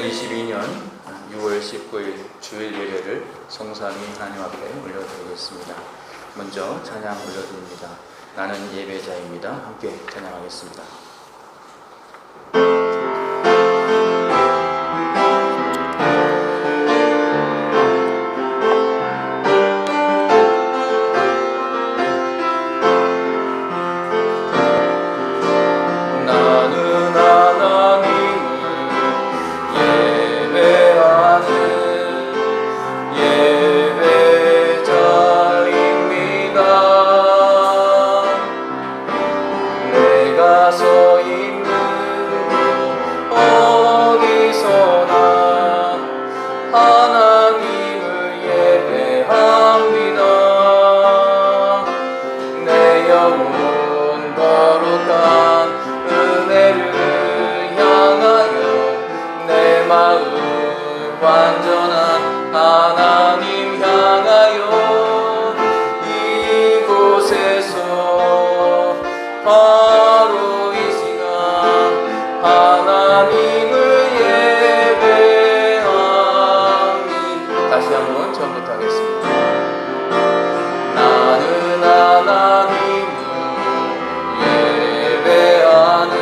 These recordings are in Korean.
2022년 6월 19일 주일 예배를 성삼위 하나님 앞에 올려드리겠습니다. 먼저 찬양 올려드립니다. 나는 예배자입니다. 함께 찬양하겠습니다. 완전한 하나님 향하여 이곳에서 바로 이 시간 하나님을 예배하니. 다시 한번 처음부터 하겠습니다. 나는 하나님을 예배하는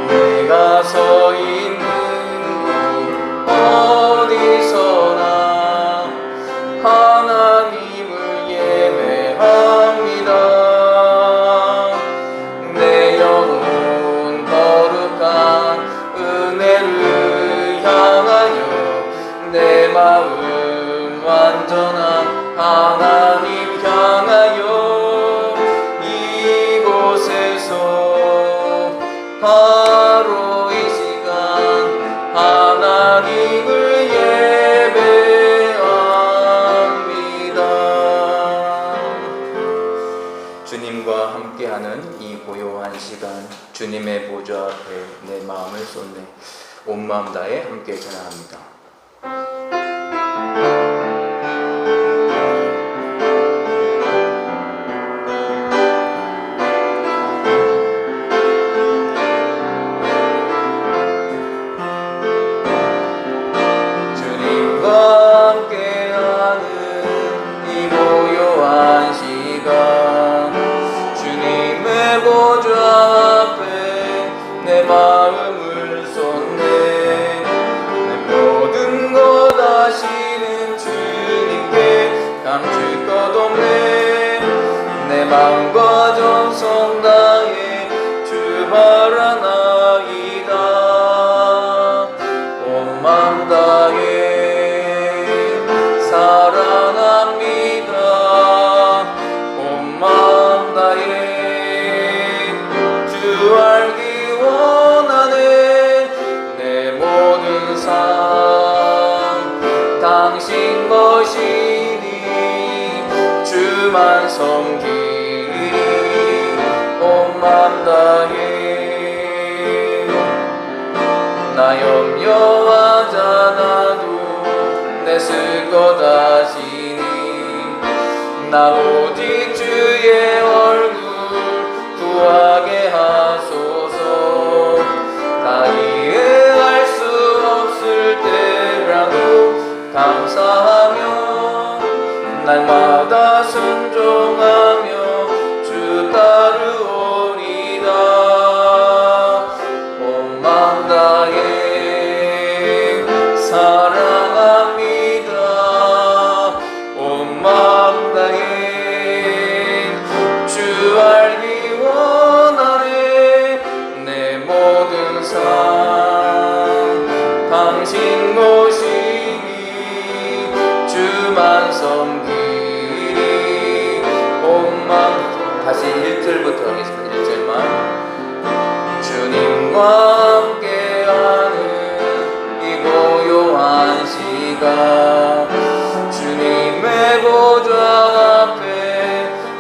내가 서 있는 곳 어디서나 하나님을 예배합니다. 내 영혼 거룩한 은혜를 향하여 내 마음 완전한 하나님 향하여 이곳에서 바로 이 시간 하나님을 예배합니다. 주님과 함께하는 이 고요한 시간, 주님의 보좌 앞에 내 마음을 쏟네. 온 마음 다해 함께 찬양합니다. 내 마음을 쏟네. 내 모든 것 아시는 주님께 감출 것 없네. 내 마음과 정성 다해 주 바라나이다. 온 마음 다해 사랑합니다. 온 마음 다해 주 알기 원하네. 내 모든 삶 당신 것이니 주만 섬기리. 온 맘 다해 나 염려하지 않아도 내 쓸 것 아시니. 나 오직 주의 얼굴 구하게 하소서. 다 이해할 수 없을 때라도 감사하며 날마다 순종하며 주 따르오리다. 온 마음 다해 사랑합니다. 온 마음 다해 주 알기 원하네. 내 모든 삶 당신 것이니 주만 섬기리. 온 마음. 다시 1절부터 하겠습니다. 1절만. 주님과 함께하는 이 고요한 시간 주님의 보좌 앞에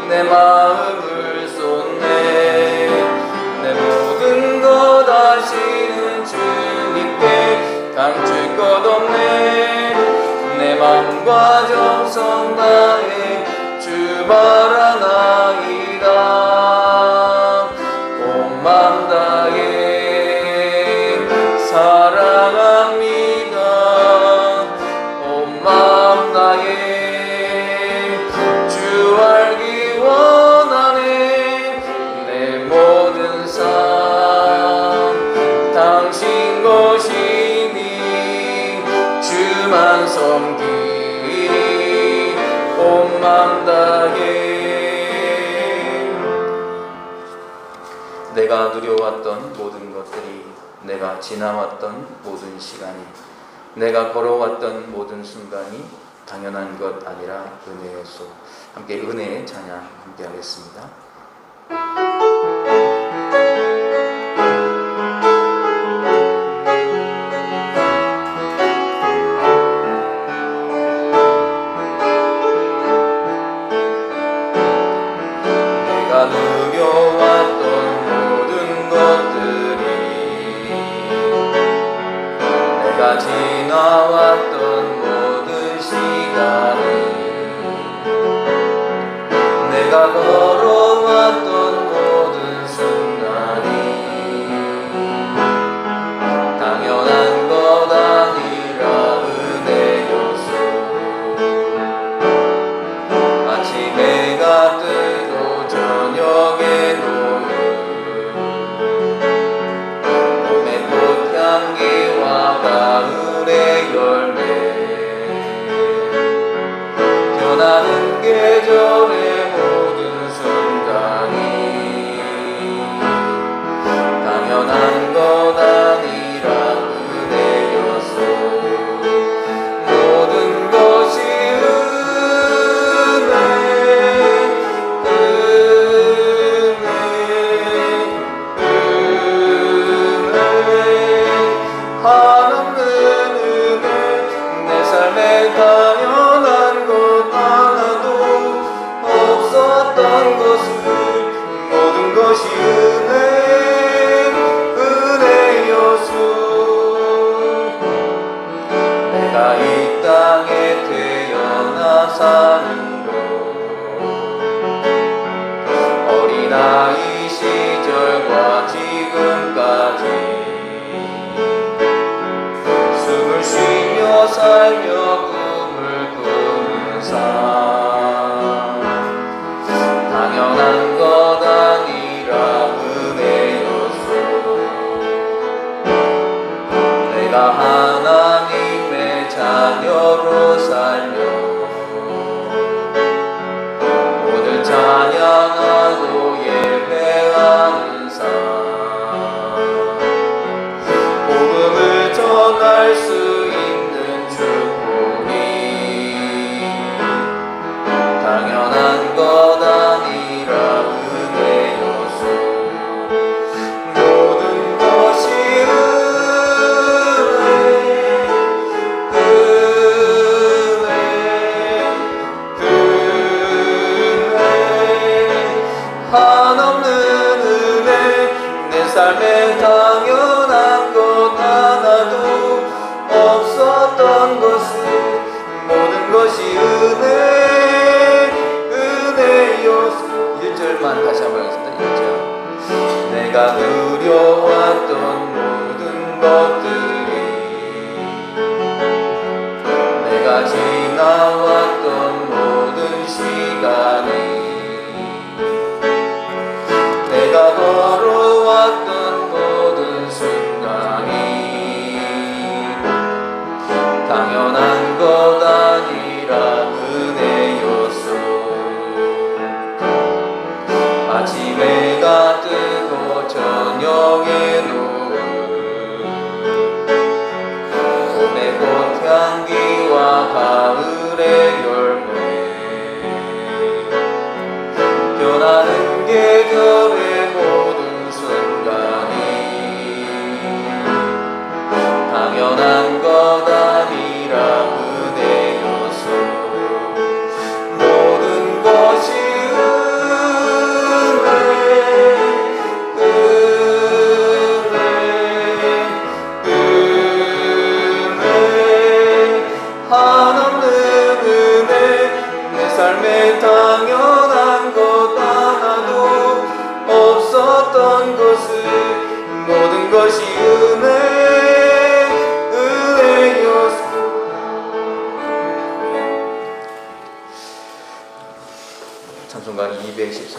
내 마음을 쏟네. 내 모든 것 아시는 주님께 감출 것 없네. 내 맘과 정성 다해 주 바라나이다. 사랑합니다. 온 마음 다해 주 알기 원하네. 내 모든 삶 당신 것이니 주만 섬기리 온 마음 다해. 내가 누려왔던 모든 것들이, 내가 지나왔던 모든 시간이, 내가 걸어왔던 모든 순간이 당연한 것 아니라 은혜였소. 함께 은혜의 찬양 함께 하겠습니다. 내가 누려왔던 모든 것들이, 내가 지나왔던 모든 시간이, 내가 걸어왔던 모든 순간이 당연한 것 아니라 은혜였소. 아침에 해가 뜨고 저녁에 노을, 봄의 꽃향기와 가을의 열매, 변하는 계절의 모든 순간이 당연한 것 아니라 은혜였소. 모든 것이 은혜, 한없는 은혜. 내 삶에 당연한 것 하나도 없었던 것은 모든 것이 은혜였소. 내가 이 땅에 태어나 사는 것, 어린아이 시절과 지금까지 숨을 쉬며 살며 꿈을 꾸는 삶 당연한 것 아니라 은혜였소. 내가 하나님의 자녀로 살며 오늘 찬양하고 예배하는 삶, 복음을 전할 수 있는 축복이 당연한 것 아니라 은혜였소. 모든 것이 한없는 은혜. 내 삶에 당연한 것 하나도 없었던 것은 모든 것이 은혜였소. 1절만 다시 한번 하겠습니다. 1절. 내가 누려왔던 모든 것들이, 내가 지나왔던 모든 시간이, 내가 걸어왔던 모든 순간이 당연한 것 아니라 은혜였소. 아침에 해가 뜨고 저녁에 노을,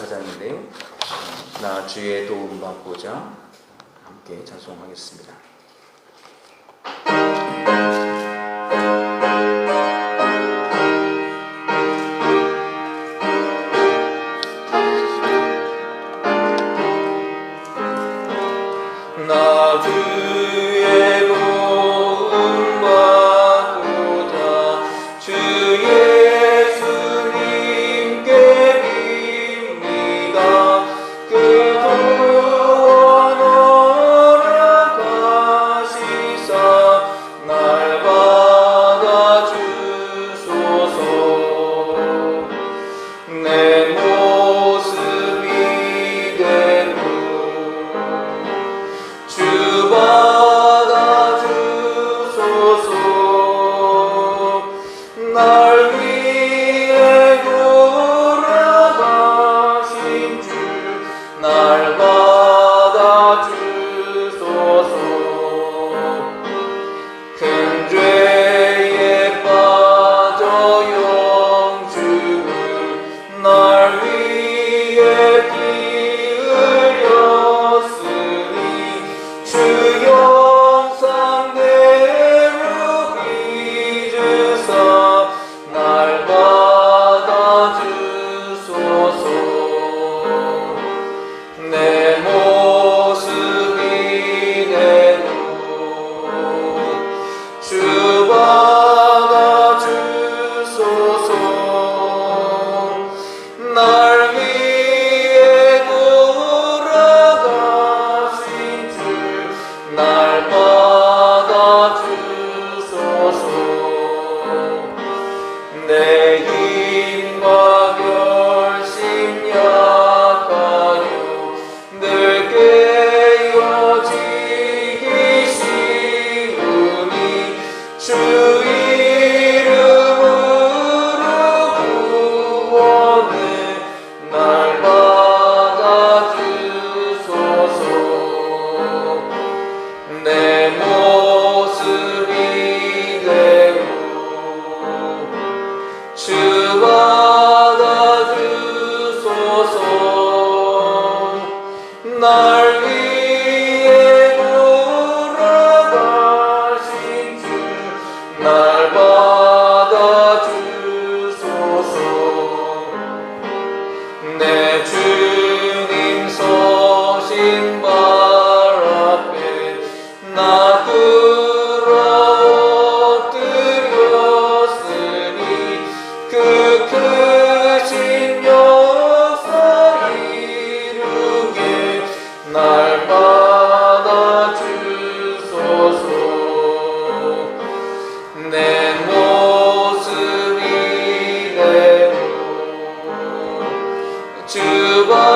4장인데요. 나 주의 도움 받고자 함께 찬송하겠습니다. 나 주의 도움 받고자 주 예수님께 빕니다. 그동안 허락하시사 날 받아주소서. 내 모습 이대로 주 받아주소서. 날 위해 돌아가신 주 날 받아주소서. 큰 죄에 빠져 영주를 날 위해 피 흘렸으니 주 형상대로 빚으사 날 받아주소서. 내 모습 이대로 주 받아주소서. 날 위해 돌아가신 주 날 받아주소서. 내 힘과 결심 약하여 늘 깨어지기 쉬우니 주 이름으로 구원해 날 받아주소서. 내 모습 이대로 주 받아주소서. 날 위해 돌아가신 주 날 받아주소서. 내 주님 서신 발 앞에 나 엎드렸으니 그 크신 역사 이루게 날 받아주소서. 내 모습 이대로 주 받아주소서.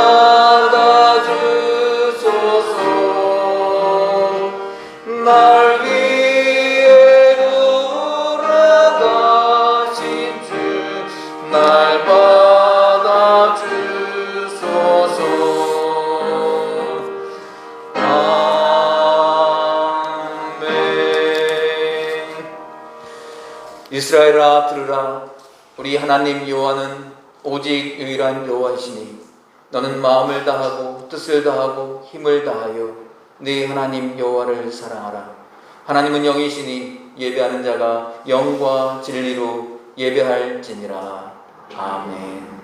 날 위해 돌아가신 주 날 받아주소서. 아멘. 이스라엘아 들으라. 우리 하나님 여호와는 오직 유일한 여호와이시니 너는 마음을 다하고 뜻을 다하고 힘을 다하여 네 하나님 여호와를 사랑하라. 하나님은 영이시니 예배하는 자가 영과 진리로 예배할지니라. 아멘.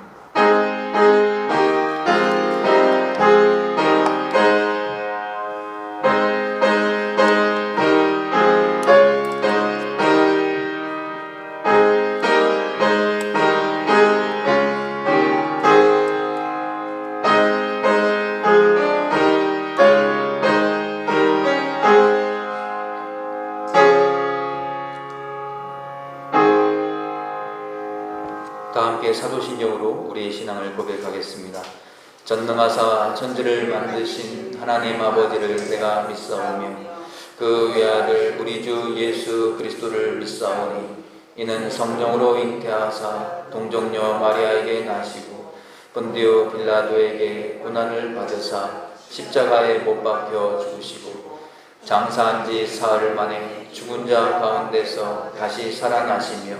다 함께 사도신경으로 우리의 신앙을 고백하겠습니다. 전능하사 천지를 만드신 하나님 아버지를 내가 믿사오며 그 외아들 우리 주 예수 그리스도를 믿사오니 이는 성령으로 잉태하사 동정녀 마리아에게 나시고 본디오 빌라도에게 고난을 받으사 십자가에 못 박혀 죽으시고 장사한 지 사흘 만에 죽은 자 가운데서 다시 살아나시며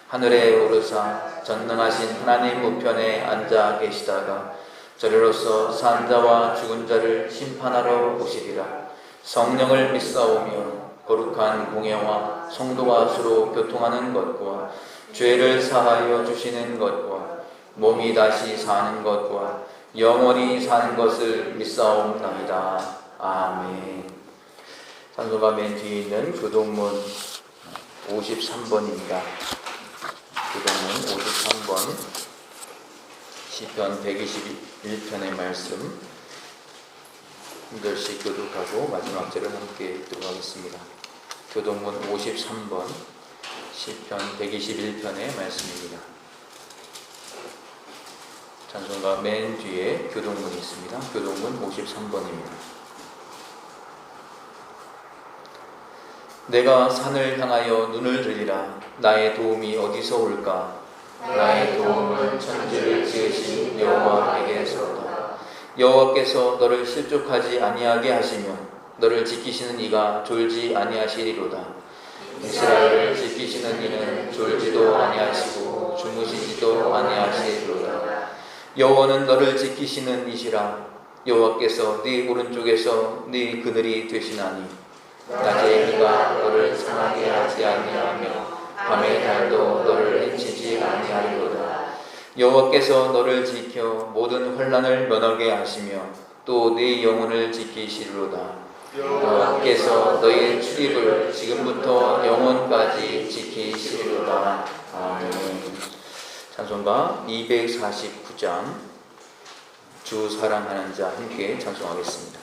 하늘에 오르사 전능하신 하나님 우편에 앉아 계시다가 저리로서 산 자와 죽은 자를 심판하러 오시리라. 성령을 믿사오며 거룩한 공예와 성도가 서로 교통하는 것과 죄를 사하여 주시는 것과 몸이 다시 사는 것과 영원히 사는 것을 믿사옵나이다. 아멘. 찬송가 맨 뒤에 있는 교동문 53번입니다. 교동문 53번 시편 121편의 말씀 한 절씩 교독하고 마지막 절을 함께 읽도록 하겠습니다. 교동문 53번 시편 121편의 말씀입니다. 찬송가 맨 뒤에 교동문이 있습니다. 교동문 53번입니다. 내가 산을 향하여 눈을 들리라. 나의 도움이 어디서 올까? 나의 도움은 천지를 지으신 여호와에게서로다. 여호와께서 너를 실족하지 아니하게 하시며 너를 지키시는 이가 졸지 아니하시리로다. 이스라엘을 지키시는 이는 졸지도 아니하시고 주무시지도 아니하시리로다. 여호와는 너를 지키시는 이시라. 여호와께서 네 오른쪽에서 네 그늘이 되시나니 낮에 해가 너를 상하게 하지 아니하며 밤의 달도 너를 해치지 아니하리로다. 여호와께서 너를 지켜 모든 환난을 면하게 하시며 또 네 영혼을 지키시리로다. 여호와께서 너의 출입을 지금부터 영원까지 지키시리로다. 아멘. 찬송가 249장 주 사랑하는 자 함께 찬송하겠습니다.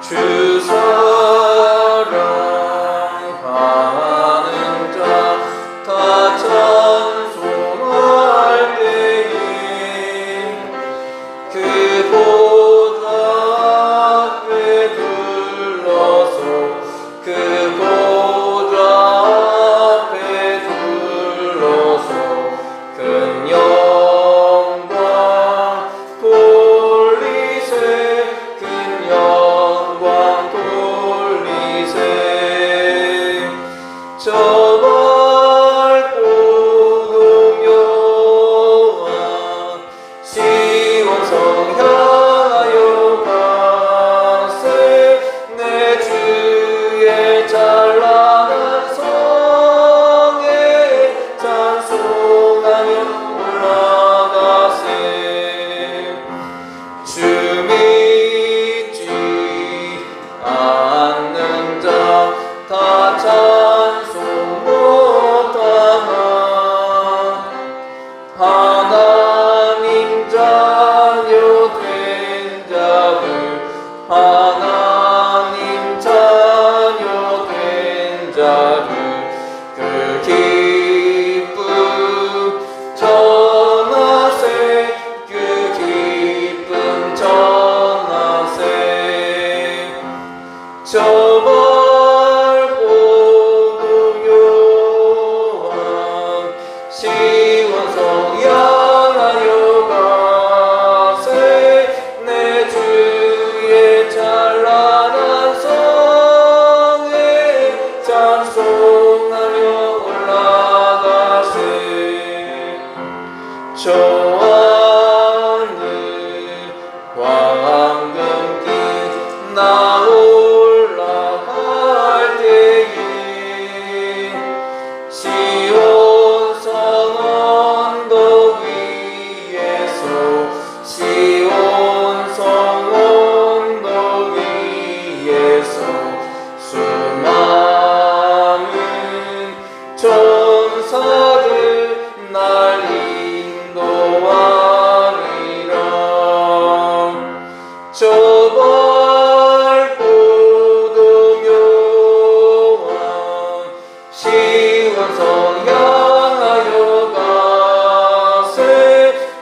주 사랑하는 자 다 찬송할 때에 그보다 앞에 둘러서 그보다 앞에 둘러서 큰 영광 돌리세 큰 영광 돌리세 저 밝고 동요한 시온성 향하여 가세 내 주의 찬란한 성에 찬송하며 올라가세 주 믿지 않는 자 다 찬송 못하나 하나님 자녀 된 자들 하나님 자녀 된 자들 그 기쁨 전하세 그 기쁨 전하세 저 밝고 동요한 시온성 향하여 가세 내 주의 찬란한 성에 찬송하며 올라가세 저 하늘 황금길 나 올라갈 때에 시온성 언덕 위에서 시온성 언덕 위에서 수많은 천사들 날 인도하리라 저 밝고 동요한 시온성 향하여 가세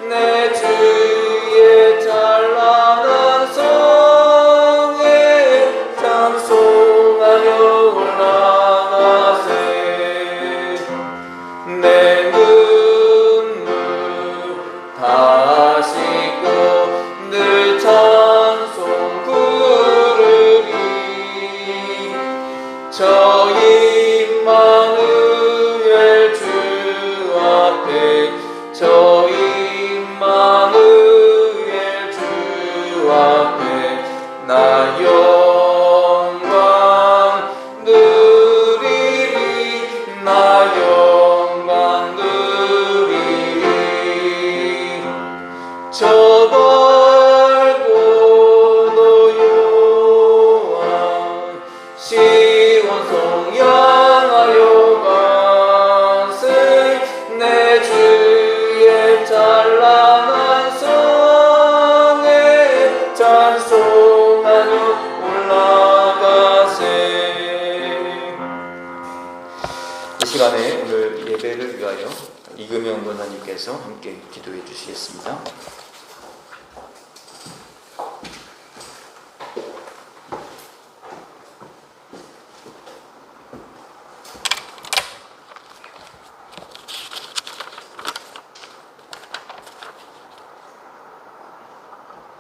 내 주의 찬란한 성에 찬송하며 올라가세 내 눈물 다 씻고 늘 찬송 나 영광 누리리. 저 밝고 노요한 시온성 향하여 가세. 내 주의 찬란한 성에 찬송하며 올라가세. 이 시간에 오늘 예배를 위하여 이금영 권사님께서 함께 기도해 주시겠습니다.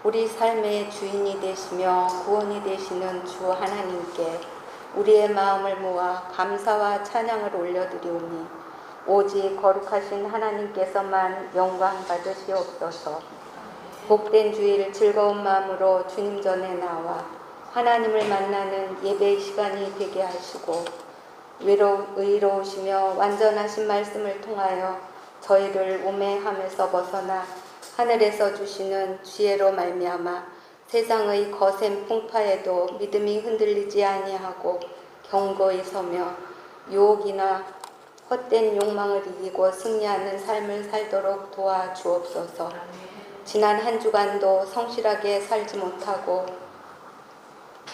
우리 삶의 주인이 되시며 구원이 되시는 주 하나님께 우리의 마음을 모아 감사와 찬양을 올려드리오니 오직 거룩하신 하나님께서만 영광 받으시옵소서. 복된 주일 즐거운 마음으로 주님 전에 나와 하나님을 만나는 예배의 시간이 되게 하시고 의로우시며 완전하신 말씀을 통하여 저희를 우매함에서 벗어나 하늘에서 주시는 지혜로 말미암아 세상의 거센 풍파에도 믿음이 흔들리지 아니하고 견고히 서며 유혹이나 헛된 욕망을 이기고 승리하는 삶을 살도록 도와주옵소서. 지난 한 주간도 성실하게 살지 못하고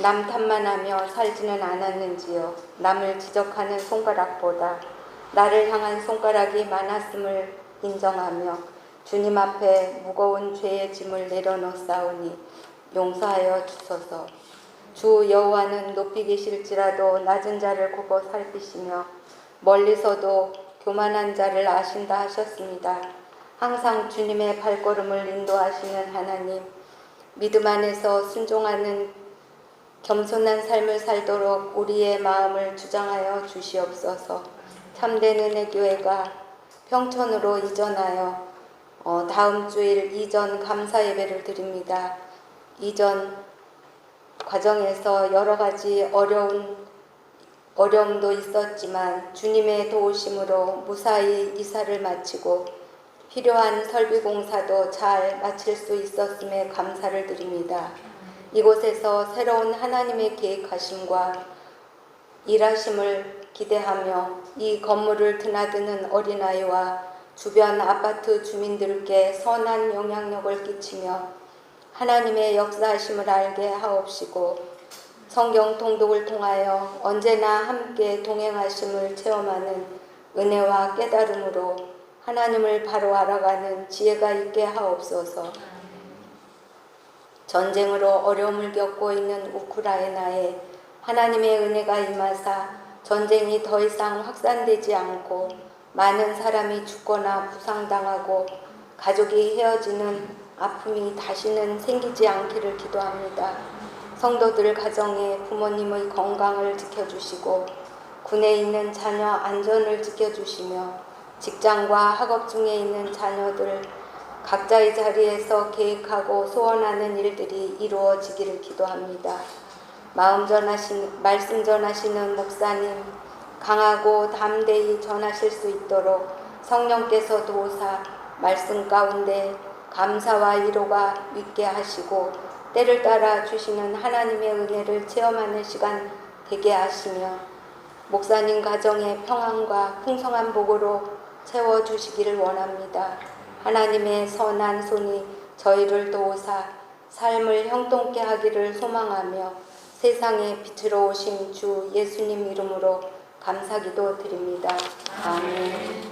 남 탓만 하며 살지는 않았는지요. 남을 지적하는 손가락보다 나를 향한 손가락이 많았음을 인정하며 주님 앞에 무거운 죄의 짐을 내려놓사오니 용서하여 주소서. 주 여호와는 높이 계실지라도 낮은 자를 굽어 살피시며 멀리서도 교만한 자를 아신다 하셨습니다. 항상 주님의 발걸음을 인도하시는 하나님, 믿음 안에서 순종하는 겸손한 삶을 살도록 우리의 마음을 주장하여 주시옵소서. 참된 은혜교회가 평촌으로 이전하여 다음 주일 이전 감사 예배를 드립니다. 이전 과정에서 여러 가지 어려움도 있었지만 주님의 도우심으로 무사히 이사를 마치고 필요한 설비 공사도 잘 마칠 수 있었음에 감사를 드립니다. 이곳에서 새로운 하나님의 계획하심과 일하심을 기대하며 이 건물을 드나드는 어린아이와 주변 아파트 주민들께 선한 영향력을 끼치며 하나님의 역사하심을 알게 하옵시고 성경 통독을 통하여 언제나 함께 동행하심을 체험하는 은혜와 깨달음으로 하나님을 바로 알아가는 지혜가 있게 하옵소서. 전쟁으로 어려움을 겪고 있는 우크라이나에 하나님의 은혜가 임하사 전쟁이 더 이상 확산되지 않고 많은 사람이 죽거나 부상당하고 가족이 헤어지는 아픔이 다시는 생기지 않기를 기도합니다. 성도들 가정에 부모님의 건강을 지켜주시고 군에 있는 자녀 안전을 지켜주시며 직장과 학업 중에 있는 자녀들 각자의 자리에서 계획하고 소원하는 일들이 이루어지기를 기도합니다. 말씀 전하시는 목사님 강하고 담대히 전하실 수 있도록 성령께서 도우사 말씀 가운데 감사와 위로가 있게 하시고 때를 따라 주시는 하나님의 은혜를 체험하는 시간 되게 하시며 목사님 가정의 평안과 풍성한 복으로 채워주시기를 원합니다. 하나님의 선한 손이 저희를 도우사 삶을 형통케 하기를 소망하며 세상에 빛으로 오신 주 예수님 이름으로 감사기도 드립니다. 아멘.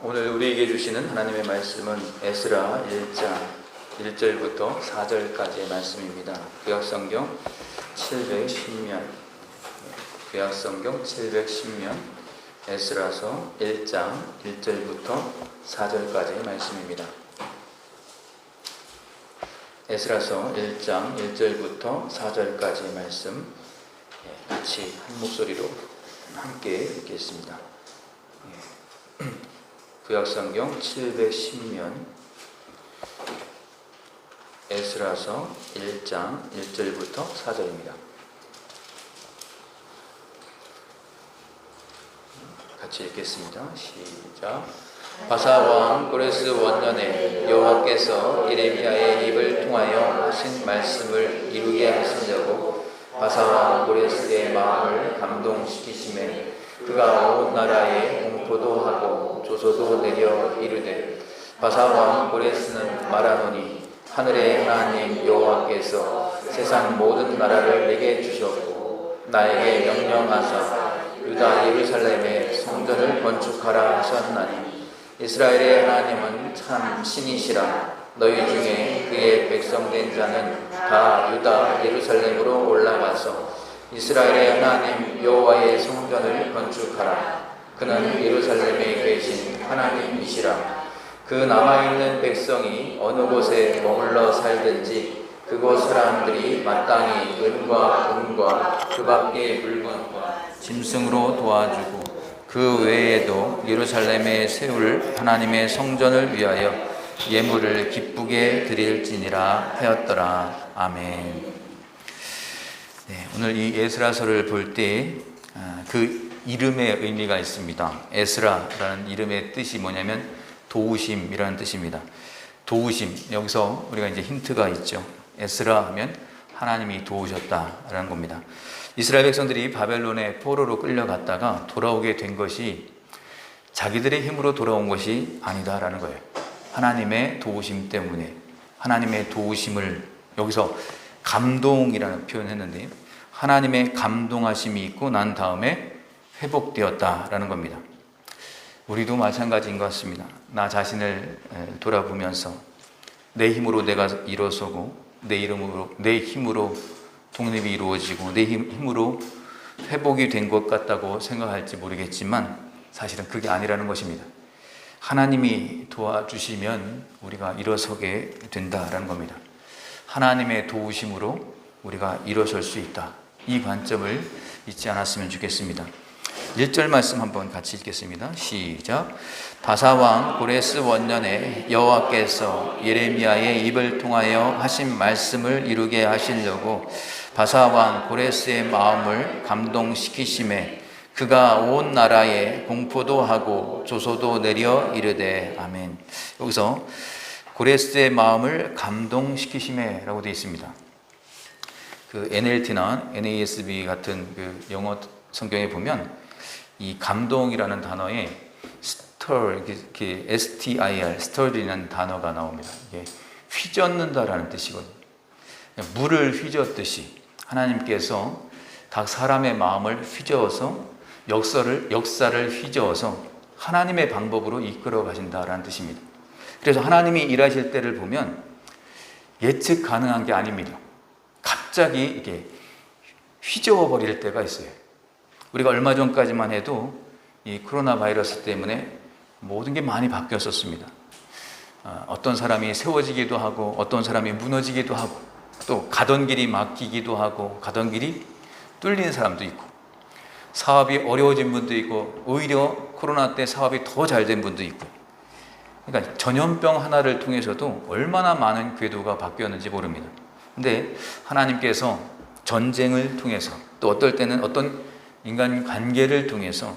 오늘 우리에게 주시는 하나님의 말씀은 에스라 1장 1절부터 4절까지의 말씀입니다. 구약성경 710면 에스라서 1장 1절부터 4절까지의 말씀입니다. 에스라서 1장 1절부터 4절까지의 말씀 같이 한 목소리로 함께 읽겠습니다. 구약성경 710면 에스라서 1장 1절부터 4절입니다. 같이 읽겠습니다. 시작. 바사왕 고레스 원년에 여호와께서 예레미야의 입을 통하여 하신 말씀을 이루게 하시려고 바사왕 고레스의 마음을 감동시키심에 그가 온 나라에 공포도 하고 조소도 내려 이르되 바사왕 고레스는 말하노니 하늘의 하나님 여호와께서 세상 모든 나라를 내게 주셨고 나에게 명령하사 유다 예루살렘의 성전을 건축하라 하셨나니 이스라엘의 하나님은 참 신이시라. 너희 중에 그의 백성된 자는 다 유다 예루살렘으로 올라가서 이스라엘의 하나님 여호와의 성전을 건축하라. 그는 예루살렘에 계신 하나님이시라. 그 남아있는 백성이 어느 곳에 머물러 살든지 그곳 사람들이 마땅히 은과 금과 그 밖의 물건과 짐승으로 도와주고 그 외에도 예루살렘에 세울 하나님의 성전을 위하여 예물을 기쁘게 드릴지니라 하였더라. 아멘. 네, 오늘 이 에스라서를 볼 때 그 이름의 의미가 있습니다. 에스라라는 이름의 뜻이 뭐냐면 도우심이라는 뜻입니다. 도우심, 여기서 우리가 이제 힌트가 있죠. 에스라 하면 하나님이 도우셨다라는 겁니다. 이스라엘 백성들이 바벨론의 포로로 끌려갔다가 돌아오게 된 것이 자기들의 힘으로 돌아온 것이 아니다라는 거예요. 하나님의 도우심 때문에, 하나님의 도우심을 여기서 감동이라는 표현을 했는데 하나님의 감동하심이 있고 난 다음에 회복되었다라는 겁니다. 우리도 마찬가지인 것 같습니다. 나 자신을 돌아보면서 내 힘으로 내가 일어서고 내 힘으로 독립이 이루어지고 내 힘으로 회복이 된 것 같다고 생각할지 모르겠지만 사실은 그게 아니라는 것입니다. 하나님이 도와주시면 우리가 일어서게 된다라는 겁니다. 하나님의 도우심으로 우리가 일어설 수 있다. 이 관점을 잊지 않았으면 좋겠습니다. 1절 말씀 한번 같이 읽겠습니다. 시작. 바사왕 고레스 원년에 여호와께서 예레미야의 입을 통하여 하신 말씀을 이루게 하시려고 바사왕 고레스의 마음을 감동시키심에 그가 온 나라에 공포도 하고 조소도 내려 이르되 아멘. 여기서 고레스의 마음을 감동시키심에 라고 되어 있습니다. 그 NLT나 NASB 같은 그 영어 성경에 보면 이 감동이라는 단어에 stir, 이렇게 STIR, stir이라는 단어가 나옵니다. 이게 휘젓는다라는 뜻이거든요. 물을 휘젓듯이 하나님께서 각 사람의 마음을 휘저어서 역사를 휘저어서 하나님의 방법으로 이끌어 가신다라는 뜻입니다. 그래서 하나님이 일하실 때를 보면 예측 가능한 게 아닙니다. 갑자기 이게 휘저어 버릴 때가 있어요. 우리가 얼마 전까지만 해도 이 코로나 바이러스 때문에 모든 게 많이 바뀌었었습니다. 어떤 사람이 세워지기도 하고 어떤 사람이 무너지기도 하고 또 가던 길이 막히기도 하고 가던 길이 뚫리는 사람도 있고 사업이 어려워진 분도 있고 오히려 코로나 때 사업이 더 잘 된 분도 있고 그러니까 전염병 하나를 통해서도 얼마나 많은 궤도가 바뀌었는지 모릅니다. 근데 하나님께서 전쟁을 통해서 또 어떨 때는 어떤 인간 관계를 통해서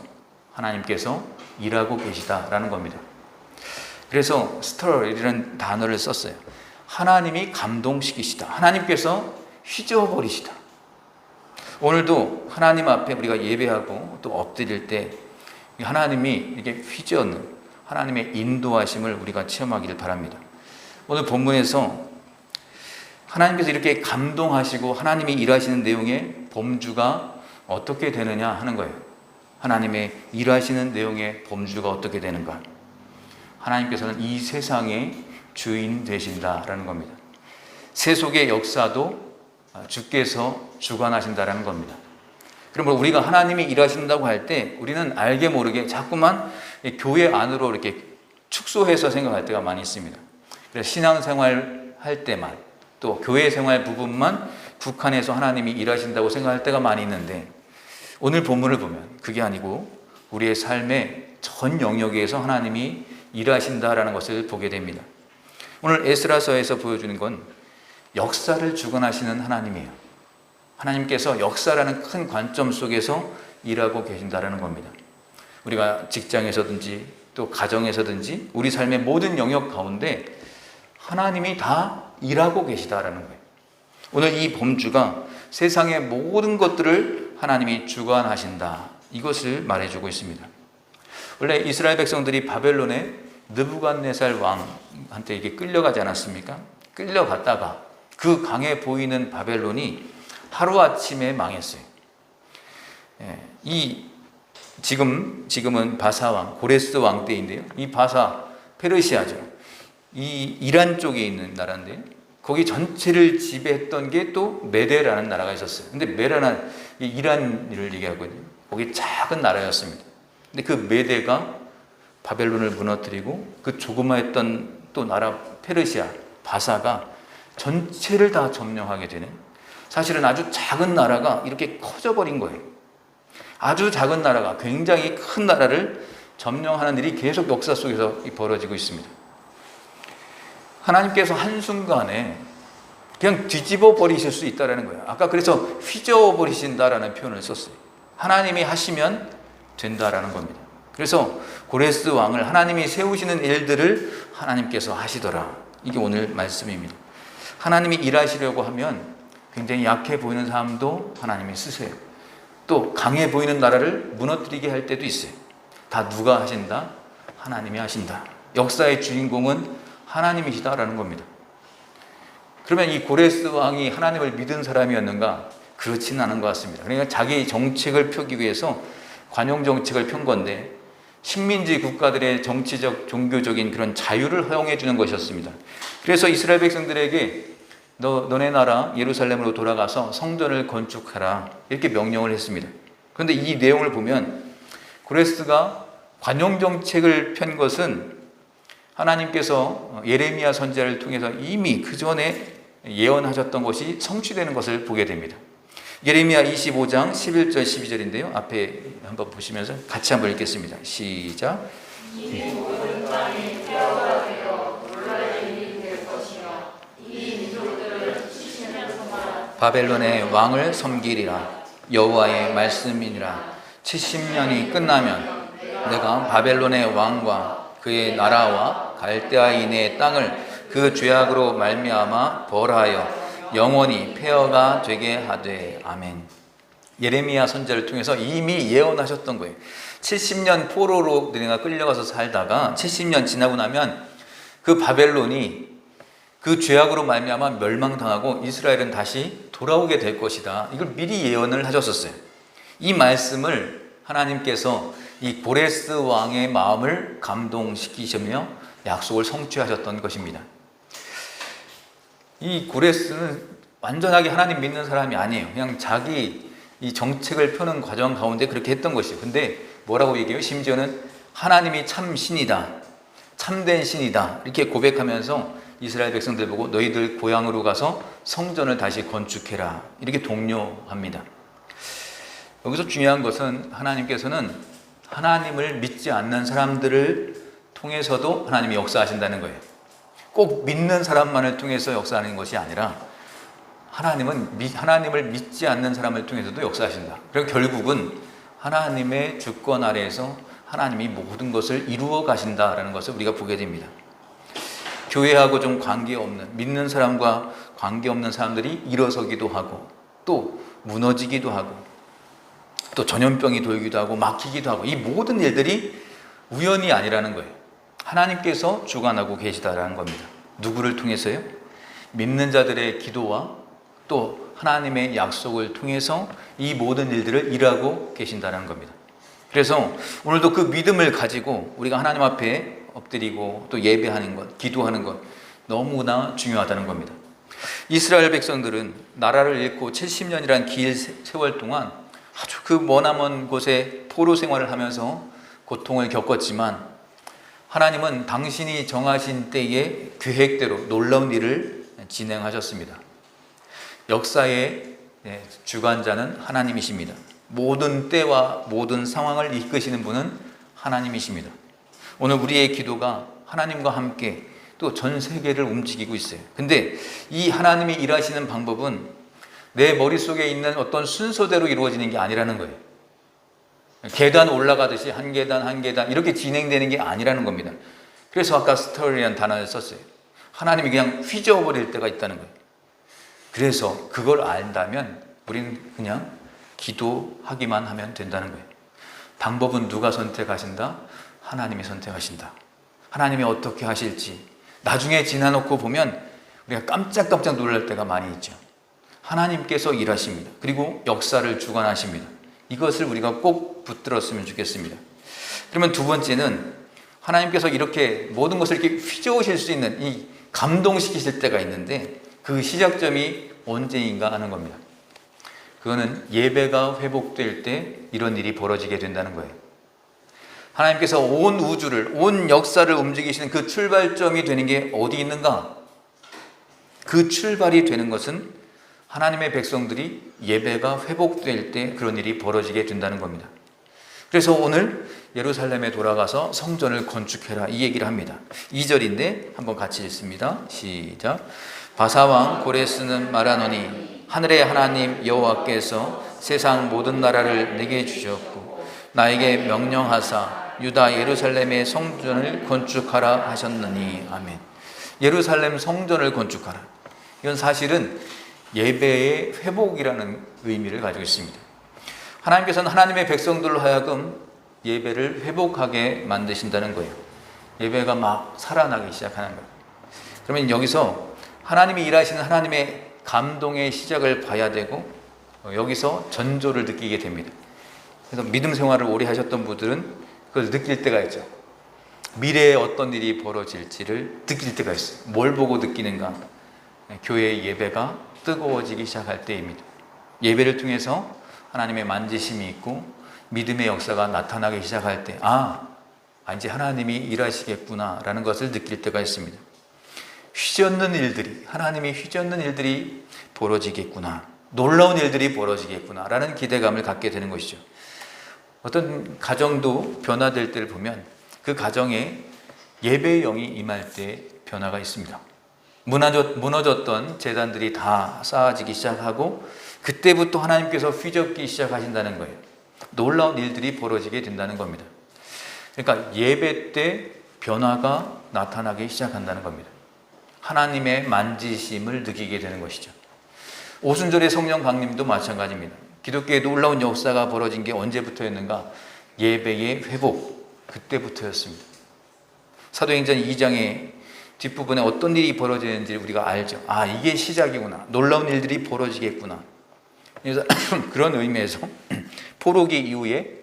하나님께서 일하고 계시다라는 겁니다. 그래서 stir이라는 단어를 썼어요. 하나님이 감동시키시다. 하나님께서 휘저어버리시다. 오늘도 하나님 앞에 우리가 예배하고 또 엎드릴 때 하나님이 이렇게 휘저는 하나님의 인도하심을 우리가 체험하기를 바랍니다. 오늘 본문에서 하나님께서 이렇게 감동하시고 하나님이 일하시는 내용의 범주가 어떻게 되느냐 하는 거예요. 하나님의 일하시는 내용의 범주가 어떻게 되는가. 하나님께서는 이 세상의 주인 되신다라는 겁니다. 세속의 역사도 주께서 주관하신다라는 겁니다. 그러면 우리가 하나님이 일하신다고 할 때 우리는 알게 모르게 자꾸만 교회 안으로 이렇게 축소해서 생각할 때가 많이 있습니다. 그래서 신앙생활 할 때만, 또 교회 생활 부분만 국한해서 하나님이 일하신다고 생각할 때가 많이 있는데, 오늘 본문을 보면 그게 아니고 우리의 삶의 전 영역에서 하나님이 일하신다라는 것을 보게 됩니다. 오늘 에스라서에서 보여주는 건 역사를 주관하시는 하나님이에요. 하나님께서 역사라는 큰 관점 속에서 일하고 계신다라는 겁니다. 우리가 직장에서든지 또 가정에서든지 우리 삶의 모든 영역 가운데 하나님이 다 일하고 계시다라는 거예요. 오늘 이 범주가 세상의 모든 것들을 하나님이 주관하신다, 이것을 말해주고 있습니다. 원래 이스라엘 백성들이 바벨론의 느부갓네살 왕한테 이게 끌려가지 않았습니까? 끌려갔다가 그 강해 보이는 바벨론이 하루아침에 망했어요. 지금은 바사 왕, 고레스 왕 때인데요. 이 바사, 페르시아죠. 이 이란 쪽에 있는 나라인데 거기 전체를 지배했던 게 또 메데라는 나라가 있었어요. 근데 메라는 이란을 얘기하거든요. 거기 작은 나라였습니다. 근데 그 메데가 바벨론을 무너뜨리고 그 조그마했던 또 나라 페르시아, 바사가 전체를 다 점령하게 되는, 사실은 아주 작은 나라가 이렇게 커져버린 거예요. 아주 작은 나라가 굉장히 큰 나라를 점령하는 일이 계속 역사 속에서 벌어지고 있습니다. 하나님께서 한순간에 그냥 뒤집어 버리실 수 있다는 거예요. 아까 그래서 휘저어 버리신다라는 표현을 썼어요. 하나님이 하시면 된다라는 겁니다. 그래서 고레스 왕을 하나님이 세우시는 일들을 하나님께서 하시더라. 이게 오늘 말씀입니다. 하나님이 일하시려고 하면 굉장히 약해 보이는 사람도 하나님이 쓰세요. 또 강해 보이는 나라를 무너뜨리게 할 때도 있어요. 다 누가 하신다? 하나님이 하신다. 역사의 주인공은 하나님이시다라는 겁니다. 그러면 이 고레스 왕이 하나님을 믿은 사람이었는가? 그렇지는 않은 것 같습니다. 그러니까 자기 정책을 펴기 위해서 관용 정책을 편 건데, 식민지 국가들의 정치적, 종교적인 그런 자유를 허용해 주는 것이었습니다. 그래서 이스라엘 백성들에게 너네 나라 예루살렘으로 돌아가서 성전을 건축하라, 이렇게 명령을 했습니다. 그런데 이 내용을 보면 고레스가 관용 정책을 편 것은 하나님께서 예레미야 선지자를 통해서 이미 그 전에 예언하셨던 것이 성취되는 것을 보게 됩니다. 예레미야 25장 11절 12절인데요. 앞에 한번 보시면서 같이 한번 읽겠습니다. 시작. 바벨론의 왕을 섬기리라. 여호와의 말씀이니라. 70년이 끝나면 내가 바벨론의 왕과 그의 나라와 갈대아인의 땅을 그 죄악으로 말미암아 벌하여 영원히 폐허가 되게 하되. 아멘. 예레미야 선지자를 통해서 이미 예언하셨던 거예요. 70년 포로로 너네가 끌려가서 살다가 70년 지나고 나면 그 바벨론이 그 죄악으로 말미암아 멸망당하고 이스라엘은 다시 돌아오게 될 것이다. 이걸 미리 예언을 하셨었어요. 이 말씀을 하나님께서 이 고레스 왕의 마음을 감동시키시며 약속을 성취하셨던 것입니다. 이 고레스는 완전하게 하나님 믿는 사람이 아니에요. 그냥 자기 이 정책을 펴는 과정 가운데 그렇게 했던 것이에요. 근데 뭐라고 얘기해요? 심지어는 하나님이 참 신이다, 참된 신이다, 이렇게 고백하면서 이스라엘 백성들 보고 너희들 고향으로 가서 성전을 다시 건축해라, 이렇게 독려합니다. 여기서 중요한 것은 하나님께서는 하나님을 믿지 않는 사람들을 통해서도 하나님이 역사하신다는 거예요. 꼭 믿는 사람만을 통해서 역사하는 것이 아니라 하나님을 믿지 않는 사람을 통해서도 역사하신다. 그리고 결국은 하나님의 주권 아래에서 하나님이 모든 것을 이루어 가신다라는 것을 우리가 보게 됩니다. 교회하고 좀 관계없는, 믿는 사람과 관계없는 사람들이 일어서기도 하고 또 무너지기도 하고 또 전염병이 돌기도 하고 막히기도 하고, 이 모든 일들이 우연이 아니라는 거예요. 하나님께서 주관하고 계시다라는 겁니다. 누구를 통해서요? 믿는 자들의 기도와 또 하나님의 약속을 통해서 이 모든 일들을 일하고 계신다는 겁니다. 그래서 오늘도 그 믿음을 가지고 우리가 하나님 앞에 엎드리고 또 예배하는 것, 기도하는 것 너무나 중요하다는 겁니다. 이스라엘 백성들은 나라를 잃고 70년이라는 긴 세월 동안 아주 그 머나먼 곳에 포로 생활을 하면서 고통을 겪었지만 하나님은 당신이 정하신 때의 계획대로 놀라운 일을 진행하셨습니다. 역사의 주관자는 하나님이십니다. 모든 때와 모든 상황을 이끄시는 분은 하나님이십니다. 오늘 우리의 기도가 하나님과 함께 또 전 세계를 움직이고 있어요. 근데 이 하나님이 일하시는 방법은 내 머릿속에 있는 어떤 순서대로 이루어지는 게 아니라는 거예요. 계단 올라가듯이 한 계단 한 계단 이렇게 진행되는 게 아니라는 겁니다. 그래서 아까 스토리라는 단어를 썼어요. 하나님이 그냥 휘저어버릴 때가 있다는 거예요. 그래서 그걸 안다면 우리는 그냥 기도하기만 하면 된다는 거예요. 방법은 누가 선택하신다? 하나님이 선택하신다. 하나님이 어떻게 하실지 나중에 지나놓고 보면 우리가 깜짝깜짝 놀랄 때가 많이 있죠. 하나님께서 일하십니다. 그리고 역사를 주관하십니다. 이것을 우리가 꼭 붙들었으면 좋겠습니다. 그러면 두 번째는 하나님께서 이렇게 모든 것을 이렇게 휘저으실 수 있는 이 감동시키실 때가 있는데 그 시작점이 언제인가 하는 겁니다. 그거는 예배가 회복될 때 이런 일이 벌어지게 된다는 거예요. 하나님께서 온 우주를, 온 역사를 움직이시는 그 출발점이 되는 게 어디 있는가? 그 출발이 되는 것은 하나님의 백성들이 예배가 회복될 때 그런 일이 벌어지게 된다는 겁니다. 그래서 오늘 예루살렘에 돌아가서 성전을 건축해라 이 얘기를 합니다. 2절인데 한번 같이 읽습니다. 시작. 바사왕 고레스는 말하노니 하늘의 하나님 여호와께서 세상 모든 나라를 내게 주셨고 나에게 명령하사 유다 예루살렘의 성전을 건축하라 하셨느니. 아멘. 예루살렘 성전을 건축하라. 이건 사실은 예배의 회복이라는 의미를 가지고 있습니다. 하나님께서는 하나님의 백성들로 하여금 예배를 회복하게 만드신다는 거예요. 예배가 막 살아나기 시작하는 거예요. 그러면 여기서 하나님이 일하시는 하나님의 감동의 시작을 봐야 되고 여기서 전조를 느끼게 됩니다. 그래서 믿음 생활을 오래 하셨던 분들은 그걸 느낄 때가 있죠. 미래에 어떤 일이 벌어질지를 느낄 때가 있어요. 뭘 보고 느끼는가? 교회의 예배가 뜨거워지기 시작할 때입니다. 예배를 통해서 하나님의 만지심이 있고 믿음의 역사가 나타나기 시작할 때 이제 하나님이 일하시겠구나 라는 것을 느낄 때가 있습니다. 휘젓는 일들이, 하나님이 휘젓는 일들이 벌어지겠구나, 놀라운 일들이 벌어지겠구나 라는 기대감을 갖게 되는 것이죠. 어떤 가정도 변화될 때를 보면 그 가정에 예배의 영이 임할 때 변화가 있습니다. 무너졌던 제단들이 다 쌓아지기 시작하고 그때부터 하나님께서 휘젓기 시작하신다는 거예요. 놀라운 일들이 벌어지게 된다는 겁니다. 그러니까 예배 때 변화가 나타나기 시작한다는 겁니다. 하나님의 만지심을 느끼게 되는 것이죠. 오순절의 성령 강림도 마찬가지입니다. 기독교의 놀라운 역사가 벌어진 게 언제부터였는가? 예배의 회복, 그때부터였습니다. 사도행전 2장의 뒷부분에 어떤 일이 벌어지는지 우리가 알죠. 이게 시작이구나. 놀라운 일들이 벌어지겠구나. 그래서 그런 의미에서 포로기 이후에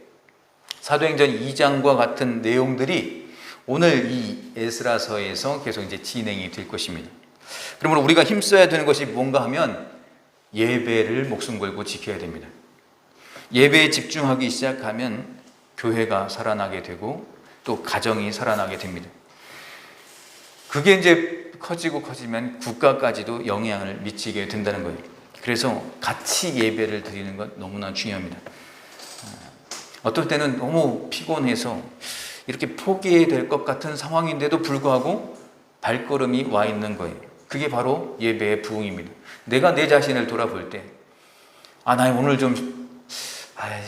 사도행전 2장과 같은 내용들이 오늘 이 에스라서에서 계속 이제 진행이 될 것입니다. 그러므로 우리가 힘써야 되는 것이 뭔가 하면 예배를 목숨 걸고 지켜야 됩니다. 예배에 집중하기 시작하면 교회가 살아나게 되고 또 가정이 살아나게 됩니다. 그게 이제 커지면 국가까지도 영향을 미치게 된다는 거예요. 그래서 같이 예배를 드리는 것 너무나 중요합니다. 어떨 때는 너무 피곤해서 이렇게 포기해야 될 것 같은 상황인데도 불구하고 발걸음이 와 있는 거예요. 그게 바로 예배의 부흥입니다. 내가 내 자신을 돌아볼 때 나 오늘 좀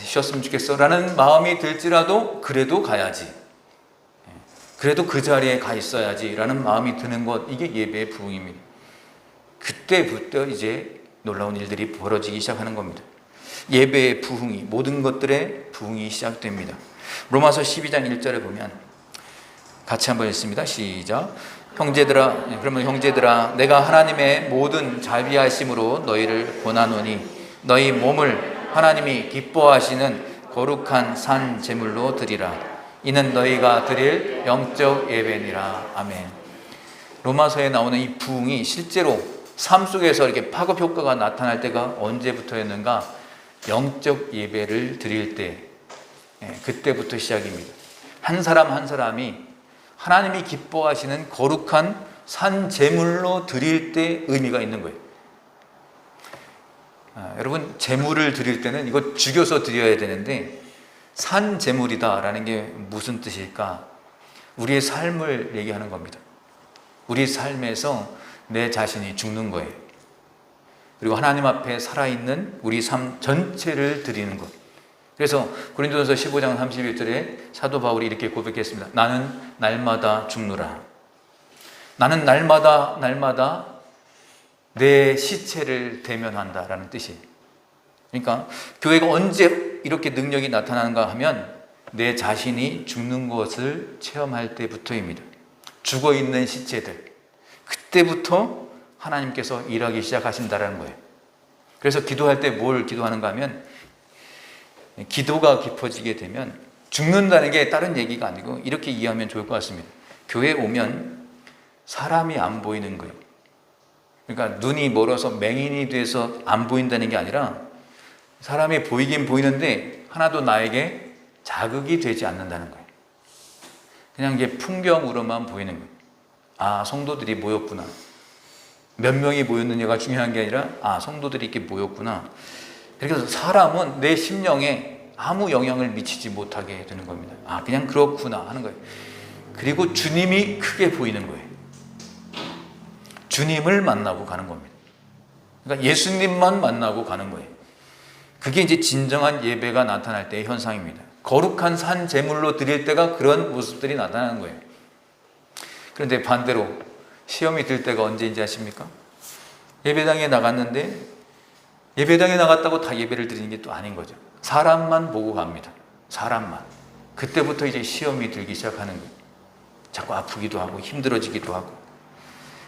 쉬었으면 좋겠어 라는 마음이 들지라도 그래도 가야지, 그래도 그 자리에 가 있어야지 라는 마음이 드는 것, 이게 예배의 부흥입니다. 그때부터 이제 놀라운 일들이 벌어지기 시작하는 겁니다. 예배의 부흥이, 모든 것들의 부흥이 시작됩니다. 로마서 12장 1절을 보면 같이 한번 읽습니다. 시작. 그러면 형제들아 내가 하나님의 모든 자비하심으로 너희를 권하노니 너희 몸을 하나님이 기뻐하시는 거룩한 산 제물로 드리라. 이는 너희가 드릴 영적 예배니라. 아멘. 로마서에 나오는 이 부흥이 실제로 삶 속에서 이렇게 파급 효과가 나타날 때가 언제부터였는가? 영적 예배를 드릴 때, 그때부터 시작입니다. 한 사람 한 사람이 하나님이 기뻐하시는 거룩한 산 제물로 드릴 때 의미가 있는 거예요. 여러분, 제물을 드릴 때는 이거 죽여서 드려야 되는데, 산 제물이다라는 게 무슨 뜻일까? 우리의 삶을 얘기하는 겁니다. 우리 삶에서 내 자신이 죽는 거예요. 그리고 하나님 앞에 살아있는 우리 삶 전체를 드리는 것. 그래서 고린도전서 15장 31절에 사도 바울이 이렇게 고백했습니다. 나는 날마다 죽노라. 나는 날마다 내 시체를 대면한다라는 뜻이에요. 그러니까 교회가 언제 이렇게 능력이 나타나는가 하면 내 자신이 죽는 것을 체험할 때부터입니다. 죽어있는 시체들, 그때부터 하나님께서 일하기 시작하신다는 거예요. 그래서 기도할 때 뭘 기도하는가 하면, 기도가 깊어지게 되면 죽는다는 게 다른 얘기가 아니고 이렇게 이해하면 좋을 것 같습니다. 교회에 오면 사람이 안 보이는 거예요. 그러니까 눈이 멀어서 맹인이 돼서 안 보인다는 게 아니라 사람이 보이긴 보이는데 하나도 나에게 자극이 되지 않는다는 거예요. 그냥 이게 풍경으로만 보이는 거예요. 아, 성도들이 모였구나. 몇 명이 모였느냐가 중요한 게 아니라, 아, 성도들이 이렇게 모였구나. 그래서 사람은 내 심령에 아무 영향을 미치지 못하게 되는 겁니다. 아, 그냥 그렇구나 하는 거예요. 그리고 주님이 크게 보이는 거예요. 주님을 만나고 가는 겁니다. 그러니까 예수님만 만나고 가는 거예요. 그게 이제 진정한 예배가 나타날 때의 현상입니다. 거룩한 산 제물로 드릴 때가 그런 모습들이 나타나는 거예요. 그런데 반대로 시험이 들 때가 언제인지 아십니까? 예배당에 나갔는데 예배당에 나갔다고 다 예배를 드리는 게 또 아닌 거죠. 사람만 보고 갑니다. 사람만. 그때부터 이제 시험이 들기 시작하는 거예요. 자꾸 아프기도 하고 힘들어지기도 하고.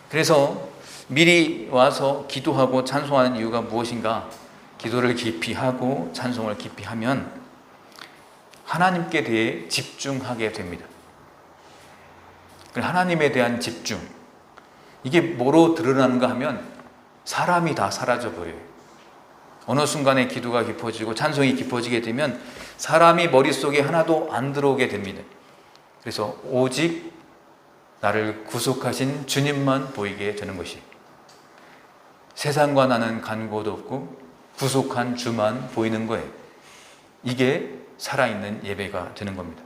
그래서 미리 와서 기도하고 찬송하는 이유가 무엇인가? 기도를 깊이 하고 찬송을 깊이 하면 하나님께 대해 집중하게 됩니다. 하나님에 대한 집중. 이게 뭐로 드러나는가 하면 사람이 다 사라져 버려요. 어느 순간에 기도가 깊어지고 찬송이 깊어지게 되면 사람이 머릿속에 하나도 안 들어오게 됩니다. 그래서 오직 나를 구속하신 주님만 보이게 되는 것이, 세상과 나는 간 곳 없고 구속한 주만 보이는 거예요. 이게 살아있는 예배가 되는 겁니다.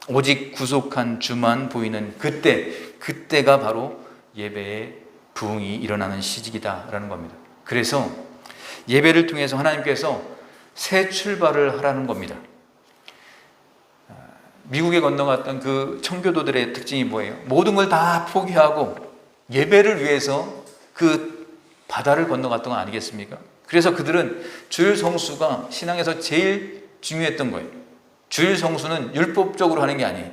오직 구속한 주만 보이는 그때가 바로 예배의 부흥이 일어나는 시기다라는 겁니다. 그래서 예배를 통해서 하나님께서 새 출발을 하라는 겁니다. 미국에 건너갔던 그 청교도들의 특징이 뭐예요? 모든 걸 다 포기하고 예배를 위해서 그 바다를 건너갔던 건 아니겠습니까? 그래서 그들은 주일 성수가 신앙에서 제일 중요했던 거예요. 주일 성수는 율법적으로 하는 게 아니에요.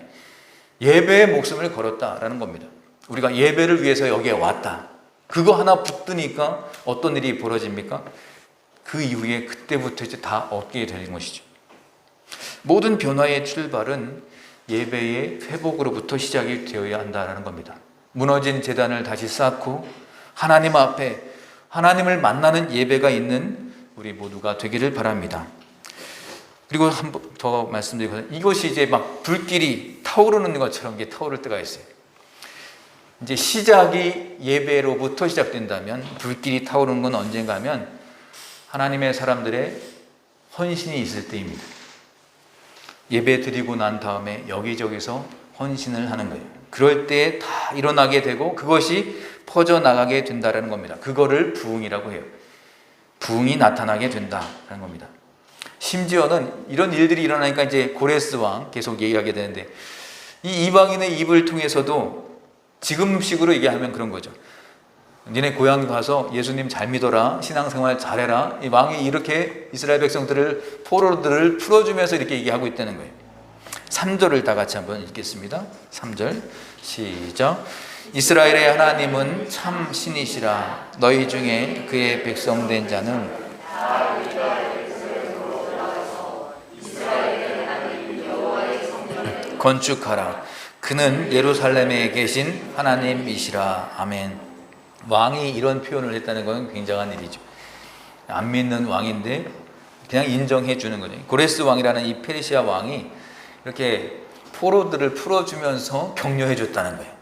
예배의 목숨을 걸었다라는 겁니다. 우리가 예배를 위해서 여기에 왔다. 그거 하나 붙드니까 어떤 일이 벌어집니까? 그 이후에 그때부터 이제 다 얻게 되는 것이죠. 모든 변화의 출발은 예배의 회복으로부터 시작이 되어야 한다는 겁니다. 무너진 제단을 다시 쌓고 하나님 앞에 하나님을 만나는 예배가 있는 우리 모두가 되기를 바랍니다. 그리고 한 번 더 말씀드리거든요. 이것이 이제 막 불길이 타오르는 것처럼 이게 타오를 때가 있어요. 이제 시작이 예배로부터 시작된다면 불길이 타오르는 건 언젠가 하면 하나님의 사람들의 헌신이 있을 때입니다. 예배 드리고 난 다음에 여기저기서 헌신을 하는 거예요. 그럴 때 다 일어나게 되고 그것이 퍼져나가게 된다는 겁니다. 그거를 부흥이라고 해요. 부흥이 나타나게 된다는 겁니다. 심지어는 이런 일들이 일어나니까 이제 고레스 왕 계속 얘기하게 되는데, 이 이방인의 입을 통해서도 지금식으로 얘기하면 그런 거죠. 니네 고향 가서 예수님 잘 믿어라, 신앙생활 잘해라. 이 왕이 이렇게 이스라엘 백성들을, 포로들을 풀어주면서 이렇게 얘기하고 있다는 거예요. 3절을 다 같이 한번 읽겠습니다. 3절 시작. 이스라엘의 하나님은 참 신이시라. 너희 중에 그의 백성된 자는 건축하라. 그는 예루살렘에 계신 하나님이시라. 아멘. 왕이 이런 표현을 했다는 건 굉장한 일이죠. 안 믿는 왕인데 그냥 인정해 주는 거죠. 고레스 왕이라는 이 페르시아 왕이 이렇게 포로들을 풀어주면서 격려해 줬다는 거예요.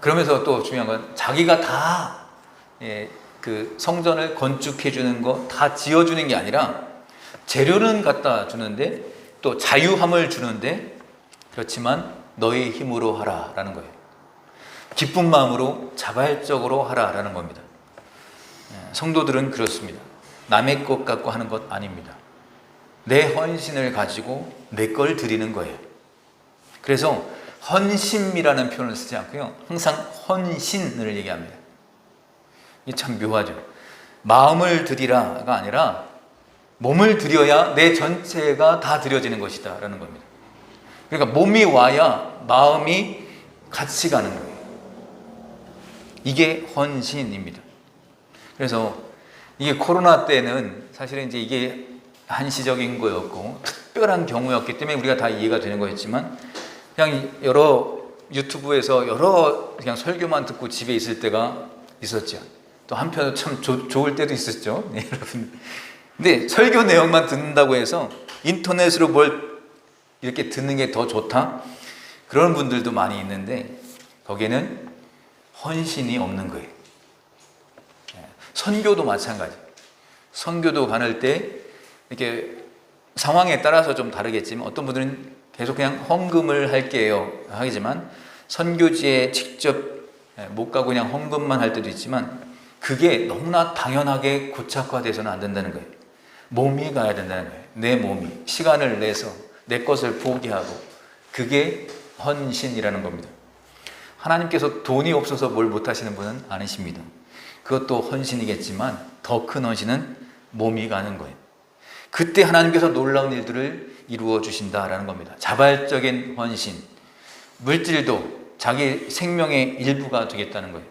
그러면서 또 중요한 건 자기가 다 그 성전을 건축해 주는 거 다 지어주는 게 아니라 재료는 갖다 주는데 또 자유함을 주는데 그렇지만 너의 힘으로 하라라는 거예요. 기쁜 마음으로 자발적으로 하라라는 겁니다. 성도들은 그렇습니다. 남의 것 갖고 하는 것 아닙니다. 내 헌신을 가지고 내 걸 드리는 거예요. 그래서 헌심이라는 표현을 쓰지 않고요, 항상 헌신을 얘기합니다. 이게 참 묘하죠. 마음을 드리라가 아니라 몸을 드려야 내 전체가 다 드려지는 것이다 라는 겁니다. 그러니까 몸이 와야 마음이 같이 가는 거예요. 이게 헌신입니다. 그래서 이게 코로나 때는 사실은 이제 이게 한시적인 거였고 특별한 경우였기 때문에 우리가 다 이해가 되는 거였지만, 그냥 여러 유튜브에서 여러 그냥 설교만 듣고 집에 있을 때가 있었죠. 또 한편으로 참 좋을 때도 있었죠. 네, 여러분. 근데 설교 내용만 듣는다고 해서 인터넷으로 뭘 이렇게 듣는 게 더 좋다? 그런 분들도 많이 있는데 거기에는 헌신이 없는 거예요. 선교도 마찬가지. 선교도 가는 때 이렇게 상황에 따라서 좀 다르겠지만 어떤 분들은 계속 그냥 헌금을 할게요 하지만 선교지에 직접 못 가고 그냥 헌금만 할 때도 있지만 그게 너무나 당연하게 고착화돼서는 안 된다는 거예요. 몸이 가야 된다는 거예요. 내 몸이 시간을 내서 내 것을 포기하고, 그게 헌신이라는 겁니다. 하나님께서 돈이 없어서 뭘 못하시는 분은 아니십니다. 그것도 헌신이겠지만 더 큰 헌신은 몸이 가는 거예요. 그때 하나님께서 놀라운 일들을 이루어 주신다라는 겁니다. 자발적인 헌신, 물질도 자기 생명의 일부가 되겠다는 거예요.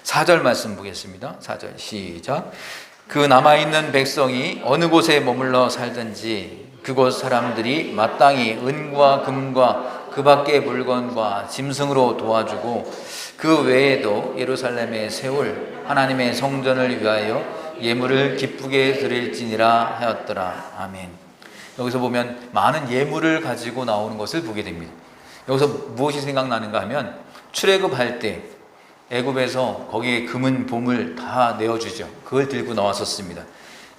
4절 말씀 보겠습니다. 4절 시작. 그 남아있는 백성이 어느 곳에 머물러 살든지 그곳 사람들이 마땅히 은과 금과 그 밖의 물건과 짐승으로 도와주고, 그 외에도 예루살렘에 세울 하나님의 성전을 위하여 예물을 기쁘게 드릴지니라 하였더라. 아멘. 여기서 보면 많은 예물을 가지고 나오는 것을 보게 됩니다. 여기서 무엇이 생각나는가 하면 출애굽할 때 애굽에서 거기에 금은 보물 다 내어주죠. 그걸 들고 나왔었습니다.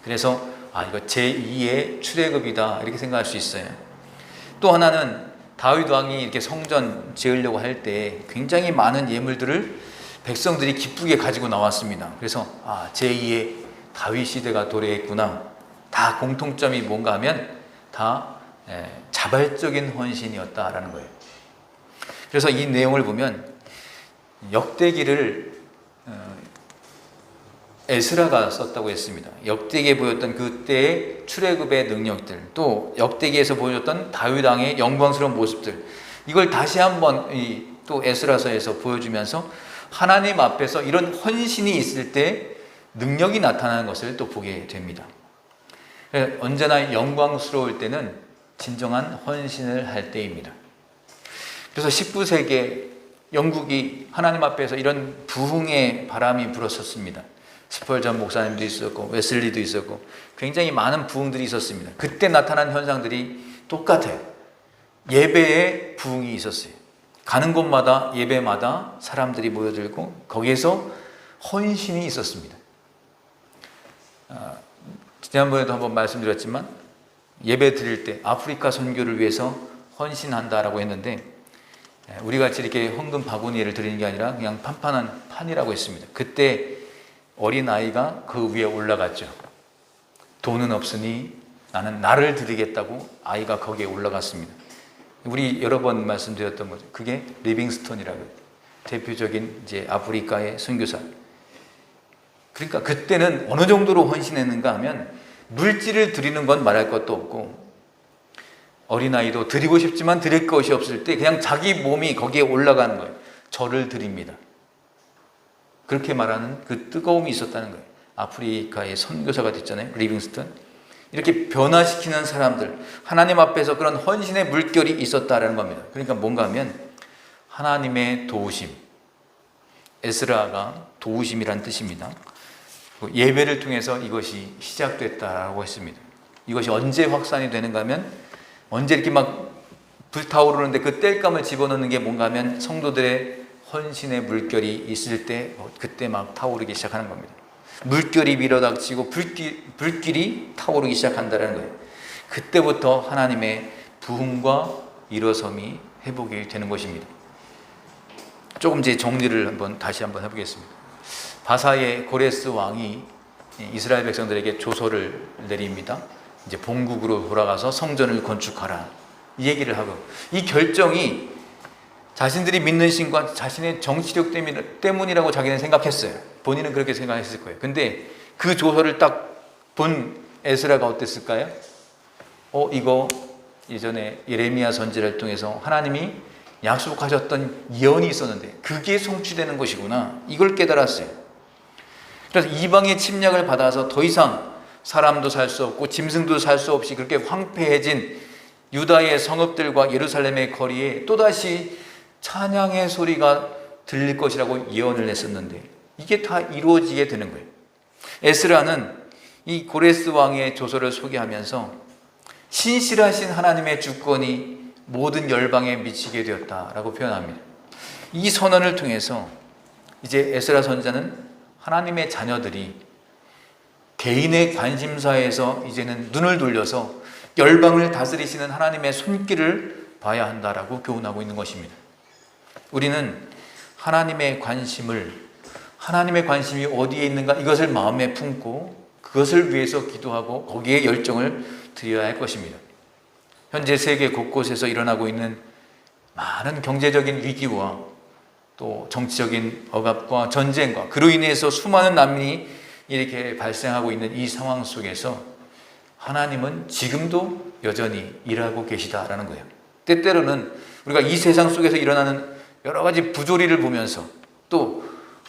그래서 이거 제2의 출애굽이다 이렇게 생각할 수 있어요. 또 하나는 다윗 왕이 이렇게 성전 지으려고 할 때 굉장히 많은 예물들을 백성들이 기쁘게 가지고 나왔습니다. 그래서 제2의 다윗 시대가 도래했구나. 다 공통점이 뭔가 하면 다 자발적인 헌신이었다라는 거예요. 그래서 이 내용을 보면 역대기를 에스라가 썼다고 했습니다. 역대기에 보였던 그때의 출애굽의 능력들, 또 역대기에서 보여줬던 다윗 왕의 영광스러운 모습들, 이걸 다시 한번 또 에스라서에서 보여주면서 하나님 앞에서 이런 헌신이 있을 때 능력이 나타나는 것을 또 보게 됩니다. 언제나 영광스러울 때는 진정한 헌신을 할 때입니다. 그래서 19세기에 영국이 하나님 앞에서 이런 부흥의 바람이 불었었습니다. 스펄전 목사님도 있었고 웨슬리도 있었고 굉장히 많은 부흥들이 있었습니다. 그때 나타난 현상들이 똑같아요. 예배에 부흥이 있었어요. 가는 곳마다 예배마다 사람들이 모여들고 거기에서 헌신이 있었습니다. 지난번에도 한번 말씀드렸지만 예배 드릴 때 아프리카 선교를 위해서 헌신한다라고 했는데, 우리 같이 이렇게 헌금 바구니를 드리는 게 아니라 그냥 판판한 판이라고 했습니다. 그때 어린아이가 그 위에 올라갔죠. 돈은 없으니 나는 나를 드리겠다고 아이가 거기에 올라갔습니다. 우리 여러 번 말씀드렸던 거죠. 그게 리빙스톤이라고 해요. 대표적인 이제 아프리카의 선교사. 그러니까 그때는 어느 정도로 헌신했는가 하면 물질을 드리는 건 말할 것도 없고, 어린아이도 드리고 싶지만 드릴 것이 없을 때 그냥 자기 몸이 거기에 올라가는 거예요. 저를 드립니다. 그렇게 말하는 그 뜨거움이 있었다는 거예요. 아프리카의 선교사가 됐잖아요. 리빙스턴. 이렇게 변화시키는 사람들, 하나님 앞에서 그런 헌신의 물결이 있었다는 겁니다. 그러니까 뭔가 하면 하나님의 도우심, 에스라가 도우심이란 뜻입니다. 예배를 통해서 이것이 시작됐다라고 했습니다. 이것이 언제 확산이 되는가 하면, 언제 이렇게 막 불타오르는데 그 땔감을 집어넣는 게 뭔가 하면 성도들의 헌신의 물결이 있을 때 그때 막 타오르기 시작하는 겁니다. 물결이 밀어닥치고 불길이 타오르기 시작한다는 거예요. 그때부터 하나님의 부흥과 일어섬이 회복이 되는 것입니다. 조금 제 정리를 다시 한번 해보겠습니다. 바사의 고레스 왕이 이스라엘 백성들에게 조서를 내립니다. 이제 본국으로 돌아가서 성전을 건축하라, 이 얘기를 하고, 이 결정이 자신들이 믿는 신과 자신의 정치력 때문이라고 자기는 생각했어요. 본인은 그렇게 생각했을 거예요. 근데 그 조서를 딱 본 에스라가 어땠을까요? 이거 예전에 예레미야 선지자를 통해서 하나님이 약속하셨던 예언이 있었는데 그게 성취되는 것이구나, 이걸 깨달았어요. 그래서 이방의 침략을 받아서 더 이상 사람도 살 수 없고 짐승도 살 수 없이 그렇게 황폐해진 유다의 성읍들과 예루살렘의 거리에 또다시 찬양의 소리가 들릴 것이라고 예언을 했었는데 이게 다 이루어지게 되는 거예요. 에스라는 이 고레스 왕의 조서를 소개하면서 신실하신 하나님의 주권이 모든 열방에 미치게 되었다라고 표현합니다. 이 선언을 통해서 이제 에스라 선지자는 하나님의 자녀들이 개인의 관심사에서 이제는 눈을 돌려서 열방을 다스리시는 하나님의 손길을 봐야 한다라고 교훈하고 있는 것입니다. 우리는 하나님의 관심이 어디에 있는가, 이것을 마음에 품고 그것을 위해서 기도하고 거기에 열정을 드려야 할 것입니다. 현재 세계 곳곳에서 일어나고 있는 많은 경제적인 위기와 또 정치적인 억압과 전쟁과 그로 인해서 수많은 난민이 이렇게 발생하고 있는 이 상황 속에서 하나님은 지금도 여전히 일하고 계시다라는 거예요. 때때로는 우리가 이 세상 속에서 일어나는 여러 가지 부조리를 보면서 또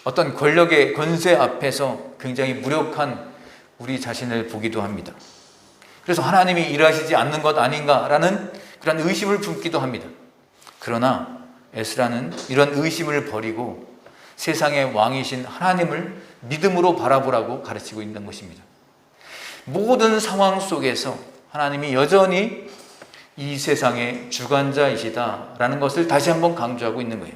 어떤 권력의 권세 앞에서 굉장히 무력한 우리 자신을 보기도 합니다. 그래서 하나님이 일하시지 않는 것 아닌가라는 그런 의심을 품기도 합니다. 그러나 에스라는 이런 의심을 버리고 세상의 왕이신 하나님을 믿음으로 바라보라고 가르치고 있는 것입니다. 모든 상황 속에서 하나님이 여전히 이 세상의 주관자이시다라는 것을 다시 한번 강조하고 있는 거예요.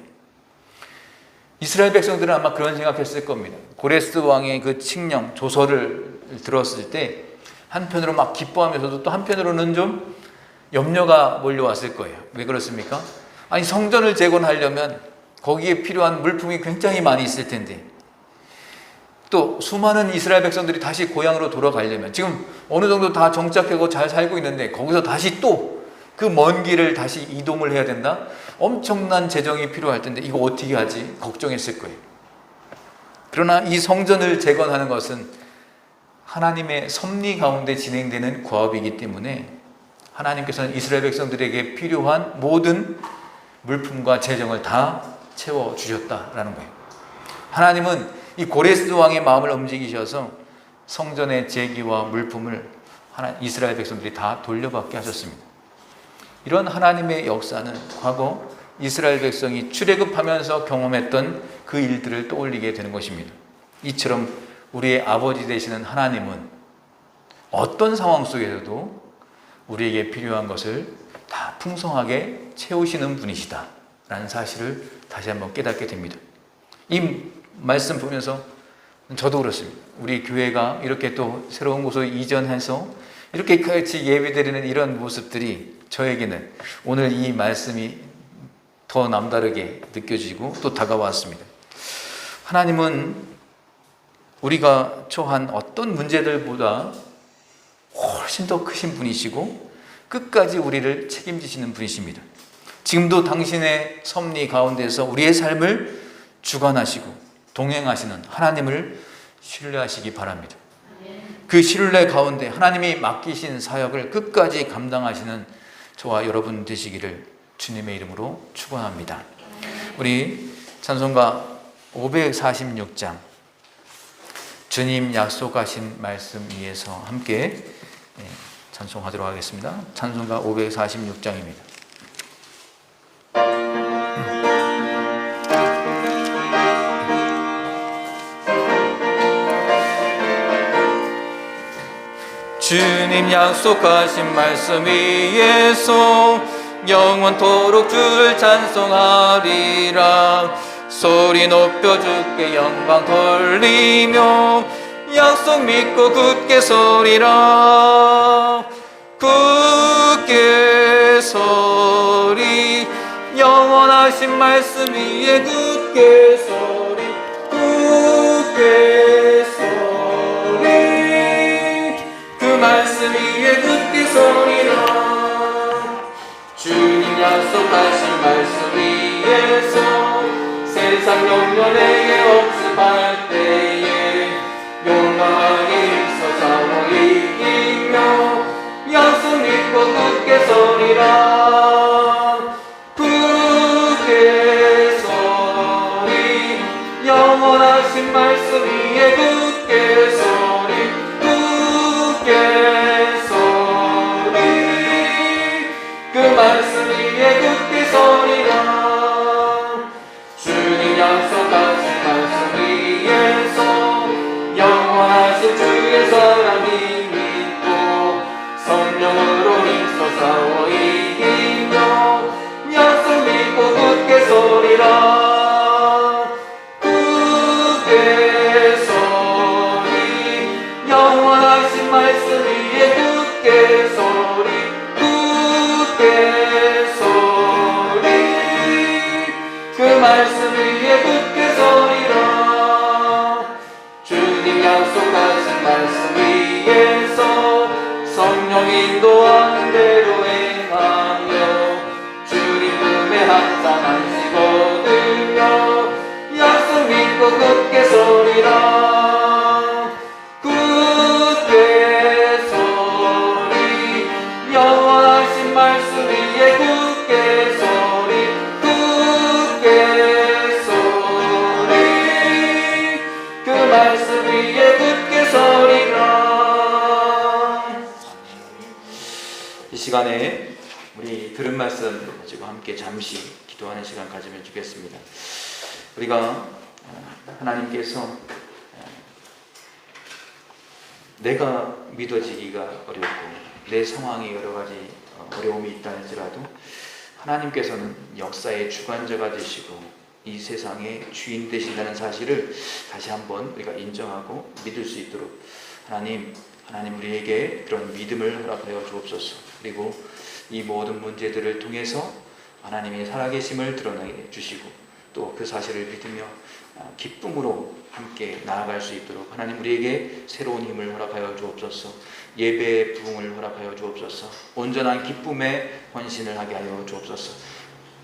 이스라엘 백성들은 아마 그런 생각했을 겁니다. 고레스 왕의 그 칙령 조서를 들었을 때 한편으로 막 기뻐하면서도 또 한편으로는 좀 염려가 몰려왔을 거예요. 왜 그렇습니까? 아니, 성전을 재건하려면 거기에 필요한 물품이 굉장히 많이 있을 텐데, 또 수많은 이스라엘 백성들이 다시 고향으로 돌아가려면 지금 어느 정도 다 정착하고 잘 살고 있는데 거기서 다시 또 그 먼 길을 다시 이동을 해야 된다? 엄청난 재정이 필요할 텐데 이거 어떻게 하지? 걱정했을 거예요. 그러나 이 성전을 재건하는 것은 하나님의 섭리 가운데 진행되는 과업이기 때문에 하나님께서는 이스라엘 백성들에게 필요한 모든 물품과 재정을 다 채워주셨다라는 거예요. 하나님은 이 고레스 왕의 마음을 움직이셔서 성전의 재기와 물품을 이스라엘 백성들이 다 돌려받게 하셨습니다. 이런 하나님의 역사는 과거 이스라엘 백성이 출애굽하면서 경험했던 그 일들을 떠올리게 되는 것입니다. 이처럼 우리의 아버지 되시는 하나님은 어떤 상황 속에서도 우리에게 필요한 것을 다 풍성하게 채우시는 분이시다 라는 사실을 다시 한번 깨닫게 됩니다. 이 말씀 보면서 저도 그렇습니다. 우리 교회가 이렇게 또 새로운 곳으로 이전해서 이렇게 같이 예배드리는 이런 모습들이 저에게는 오늘 이 말씀이 더 남다르게 느껴지고 또 다가왔습니다. 하나님은 우리가 처한 어떤 문제들보다 훨씬 더 크신 분이시고 끝까지 우리를 책임지시는 분이십니다. 지금도 당신의 섭리 가운데서 우리의 삶을 주관하시고 동행하시는 하나님을 신뢰하시기 바랍니다. 그 신뢰 가운데 하나님이 맡기신 사역을 끝까지 감당하시는 저와 여러분 되시기를 주님의 이름으로 축원합니다. 우리 찬송가 546장 주님 약속하신 말씀 위에서 함께 찬송하도록 하겠습니다. 찬송가 546장입니다. 주님 약속하신 말씀 위에서 영원토록 주를 찬송하리라. 소리 높여 주께 영광 돌리며 약속 믿고 굳게 서리라. 굳게 서리 영원하신 말씀 위에 굳게 서리 굳게 서리 그 말씀 위에 굳게 서리라. 주님 약속하신 말씀 위에서 세상 영년에게 억습할 때에 용감하게 힘써 싸워 이기며 약속 믿고 굳게 서리라. 굳게 서리 영원하신 말씀 위에 굳게 서리 굳게 서리 그 말씀 위에 굳게 서리라. 주님 약속하신 말씀 위에서 영원하신 주의 사랑이 믿고 성령으로 힘써 싸워 이기며 약속 믿고 굳게 서리라. 굳게 서리 영원하신 말씀 위에 굳게 서리 굳게 서리 그 말씀 위에 굳게 서리라. 주님 약속하신 말씀 위에서 성령 인도하는 대로 행하며 주님 품에 항상 안식 얻으며 약속 믿고 굳게 서리라. 굳게 서리 영원하신 말씀 위에 굳게 서리 굳게 서리 그 말씀 위에 굳게 서리라. 이 시간에 우리 들은 말씀 가지고 함께 잠시 기도하는 시간 가지면 좋겠습니다. 우리가 하나님께서 내가 믿어지기가 어렵고 내 상황이 여러 가지 어려움이 있다 할지라도 하나님께서는 역사의 주관자가 되시고 이 세상의 주인 되신다는 사실을 다시 한번 우리가 인정하고 믿을 수 있도록 하나님 우리에게 그런 믿음을 허락하여 주옵소서. 그리고 이 모든 문제들을 통해서 하나님의 살아계심을 드러나게 주시고 또 그 사실을 믿으며 기쁨으로 함께 나아갈 수 있도록 하나님 우리에게 새로운 힘을 허락하여 주옵소서. 예배의 부흥을 허락하여 주옵소서. 온전한 기쁨의 헌신을 하게 하여 주옵소서.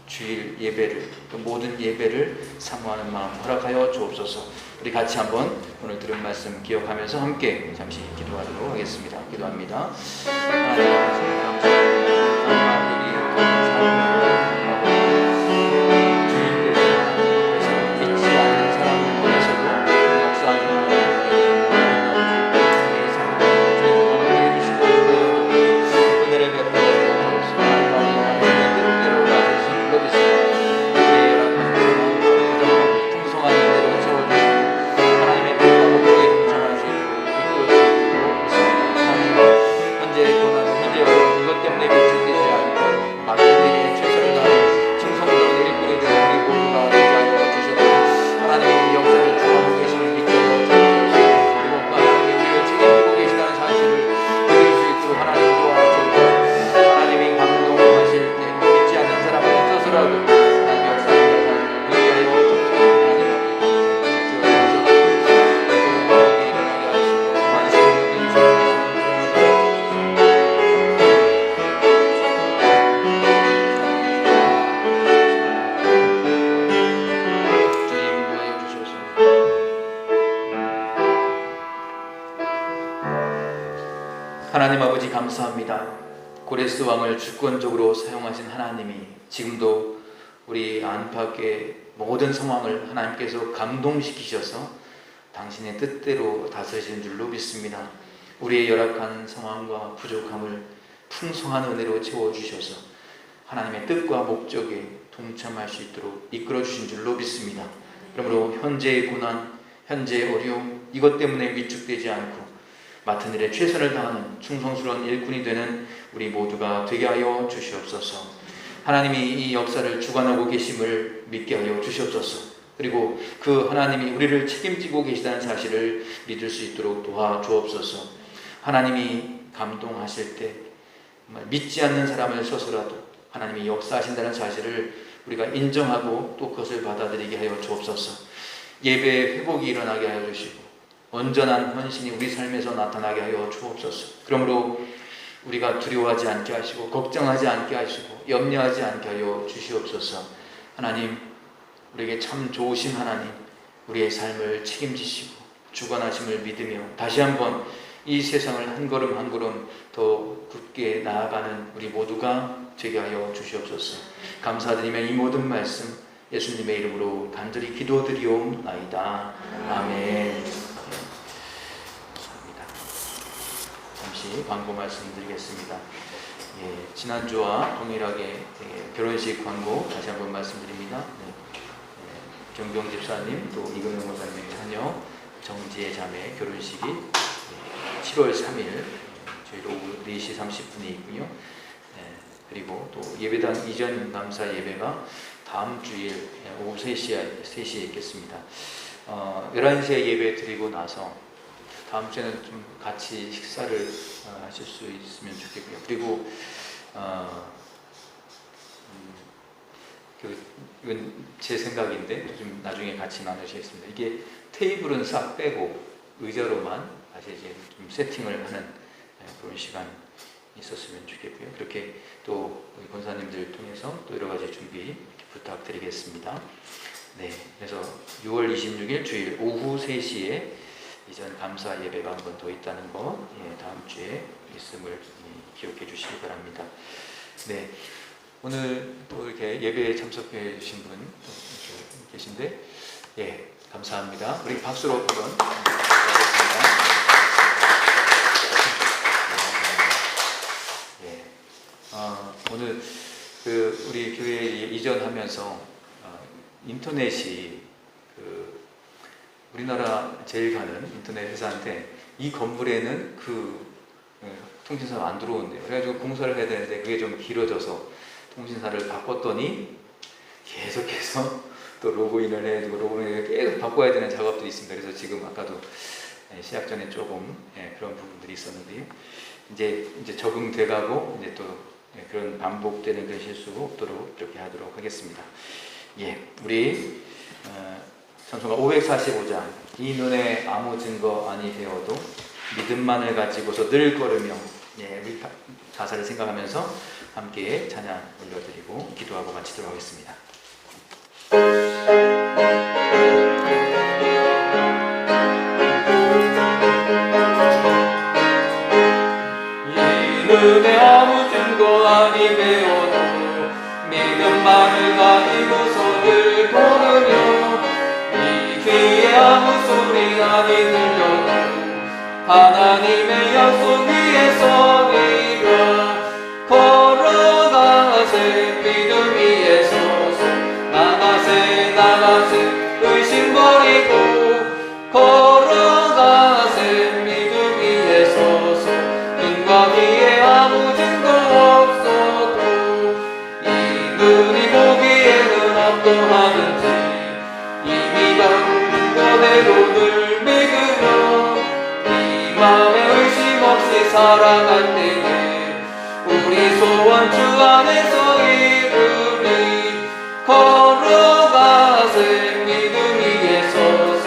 주일 예배를 또 모든 예배를 사모하는 마음 허락하여 주옵소서. 우리 같이 한번 오늘 들은 말씀 기억하면서 함께 잠시 기도하도록 하겠습니다. 기도합니다. 하나님 하나님 아버지 감사합니다. 고레스 왕을 주권적으로 사용하신 하나님이 지금도 우리 안팎의 모든 상황을 하나님께서 감동시키셔서 당신의 뜻대로 다스리시는 줄로 믿습니다. 우리의 열악한 상황과 부족함을 풍성한 은혜로 채워주셔서 하나님의 뜻과 목적에 동참할 수 있도록 이끌어 주신 줄로 믿습니다. 그러므로 현재의 고난, 현재의 어려움 이것 때문에 위축되지 않고 맡은 일에 최선을 다하는 충성스러운 일꾼이 되는 우리 모두가 되게 하여 주시옵소서. 하나님이 이 역사를 주관하고 계심을 믿게 하여 주시옵소서. 그리고 그 하나님이 우리를 책임지고 계시다는 사실을 믿을 수 있도록 도와주옵소서. 하나님이 감동하실 때 정말 믿지 않는 사람을 써서라도 하나님이 역사하신다는 사실을 우리가 인정하고 또 그것을 받아들이게 하여 주옵소서. 예배의 회복이 일어나게 하여 주시고 온전한 헌신이 우리 삶에서 나타나게 하여 주옵소서. 그러므로 우리가 두려워하지 않게 하시고 걱정하지 않게 하시고 염려하지 않게 하여 주시옵소서. 하나님, 우리에게 참 좋으신 하나님, 우리의 삶을 책임지시고 주관하심을 믿으며 다시 한번 이 세상을 한 걸음 한 걸음 더 굳게 나아가는 우리 모두가 되게 하여 주시옵소서. 감사드리며 이 모든 말씀 예수님의 이름으로 간절히 기도드리옵나이다. 아멘. 감사합니다. 잠시 광고 말씀드리겠습니다. 지난주와 동일하게 결혼식 광고 다시 한번 말씀드립니다. 경경 집사님 또 이근영 목사님의 자녀 정지의 자매 결혼식이 7월 3일 저희 오후 4시 30분에 있고요. 그리고 또 예배당 이전 감사 예배가 다음 주일 오후 3시에 있겠습니다. 11시에 예배 드리고 나서 다음 주에는 좀 같이 식사를 하실 수 있으면 좋겠고요. 그리고 이건 제 생각인데 좀 나중에 같이 나누시겠습니다. 이게 테이블은 싹 빼고 의자로만 다시 이제 좀 세팅을 하는 그런 시간 있었으면 좋겠고요. 그렇게 또 우리 권사님들 통해서 또 여러 가지 준비 부탁드리겠습니다. 네, 그래서 6월 26일 주일 오후 3시에 이전 감사 예배가 한 번 더 있다는 거 다음 주에 있음을 기억해 주시기 바랍니다. 네, 오늘 또 이렇게 예배에 참석해 주신 분 계신데 감사합니다. 우리 박수로 한번 하겠습니다. 오늘 우리 교회에 이전하면서 인터넷이 우리나라 제일 가는 인터넷 회사한테 이 건물에는 통신사가 안 들어온대요. 그래가지고 공사를 해야 되는데 그게 좀 길어져서 통신사를 바꿨더니 계속해서 또 로그인을 해야 되고 로그인을 계속 바꿔야 되는 작업들이 있습니다. 그래서 지금 아까도 시작 전에 조금 그런 부분들이 있었는데요. 이제 적응돼가고 이제 또 그런 반복되는 그런 실수가 없도록 그렇게 하도록 하겠습니다. 우리 찬송가 545장 이 눈에 아무 증거 아니 되어도 믿음만을 가지고서 늘 걸으며 우리 가사를 생각하면서 함께 찬양 올려드리고 기도하고 마치도록 하겠습니다. 이 눈에 아무 증거 아니 되어도 믿음만을 가지고서 늘 걸으며 이 귀에 아무 소리 아니 들려도 하나님의 약속 위에 서리라 걸어가세 믿음 위에 서서 나가세 의심 버리고 걸어가세 믿음 위에 서서 눈과 귀에 아무 증거 없어도 이 눈이 보기에는 어떠하는지 이미 가는 거대로 늘 믿으며 이 마음에 의심 없이 살아갈 때에 우리 소원 주 안에서 이루니 걸어가세 믿음 위에 서서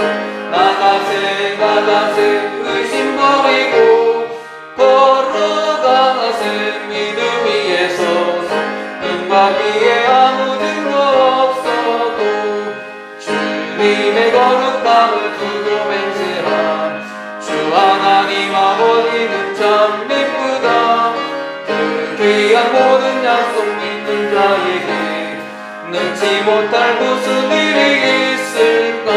나가세 의심 버리고 걸어가세 믿음 위에 서서 눈과 귀에 아무 증거 없어도 주님의 거룩함을 두고 맹세한 주 하나님 아버지는 참 미쁘다. 그 귀한 모든 약속 믿는 자에게 능치 못할 무슨 일이 있을까.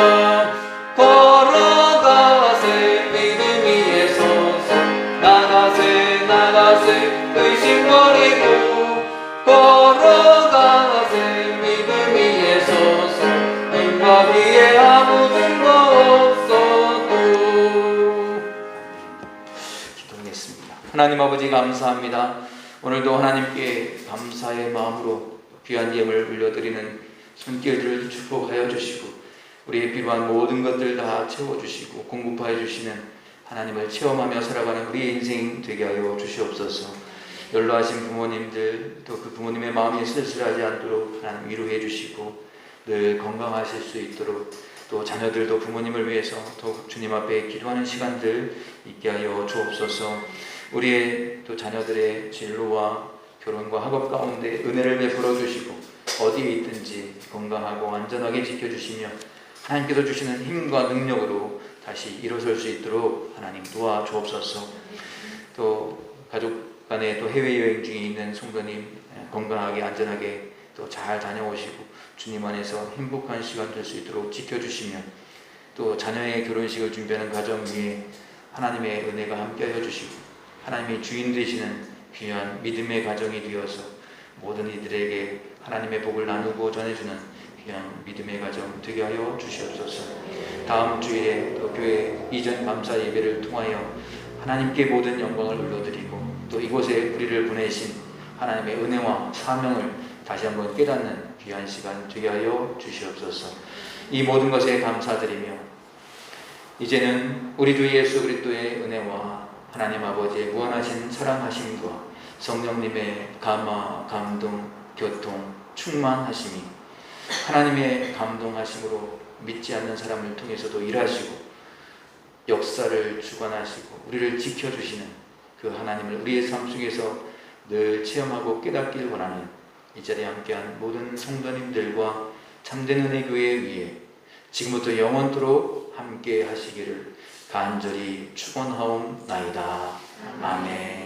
걸어가세 믿음 위에 서서 나가세 의심 버리고 걸어가세 믿음 위에 서서 눈과 귀에 아무 증거 없어도 하나님 아버지 감사합니다. 오늘도 하나님께 감사의 마음으로 귀한 예물 올려드리는 손길들을 축복하여 주시고 우리의 필요한 모든 것들 다 채워주시고 공급하여 주시는 하나님을 체험하며 살아가는 우리의 인생 되게 하여 주시옵소서. 연로하신 부모님들 또 그 부모님의 마음이 쓸쓸하지 않도록 하나님 위로해 주시고 늘 건강하실 수 있도록 또 자녀들도 부모님을 위해서 더욱 주님 앞에 기도하는 시간들 있게 하여 주옵소서. 우리의 또 자녀들의 진로와 결혼과 학업 가운데 은혜를 베풀어 주시고 어디에 있든지 건강하고 안전하게 지켜주시며 하나님께서 주시는 힘과 능력으로 다시 일어설 수 있도록 하나님 도와주옵소서. 또 가족 간에 또 해외여행 중에 있는 성도님 건강하게 안전하게 또 잘 다녀오시고 주님 안에서 행복한 시간 될 수 있도록 지켜주시며 또 자녀의 결혼식을 준비하는 가정 위에 하나님의 은혜가 함께하여 주시고 하나님의 주인 되시는 귀한 믿음의 가정이 되어서 모든 이들에게 하나님의 복을 나누고 전해주는 귀한 믿음의 가정 되게 하여 주시옵소서. 다음 주일에 또 교회 이전 감사 예배를 통하여 하나님께 모든 영광을 올려드리고 또 이곳에 우리를 보내신 하나님의 은혜와 사명을 다시 한번 깨닫는 귀한 시간 되게 하여 주시옵소서. 이 모든 것에 감사드리며 이제는 우리 주 예수 그리스도의 은혜와 하나님 아버지의 무한하신 사랑하심과 성령님의 감화, 감동, 교통, 충만하심이 하나님의 감동하심으로 믿지 않는 사람을 통해서도 일하시고 역사를 주관하시고 우리를 지켜주시는 그 하나님을 우리의 삶 속에서 늘 체험하고 깨닫길 원하는 이 자리에 함께한 모든 성도님들과 참된 은혜 교회 위에 지금부터 영원토록 함께 하시기를 간절히 축원하옵나이다. 아멘.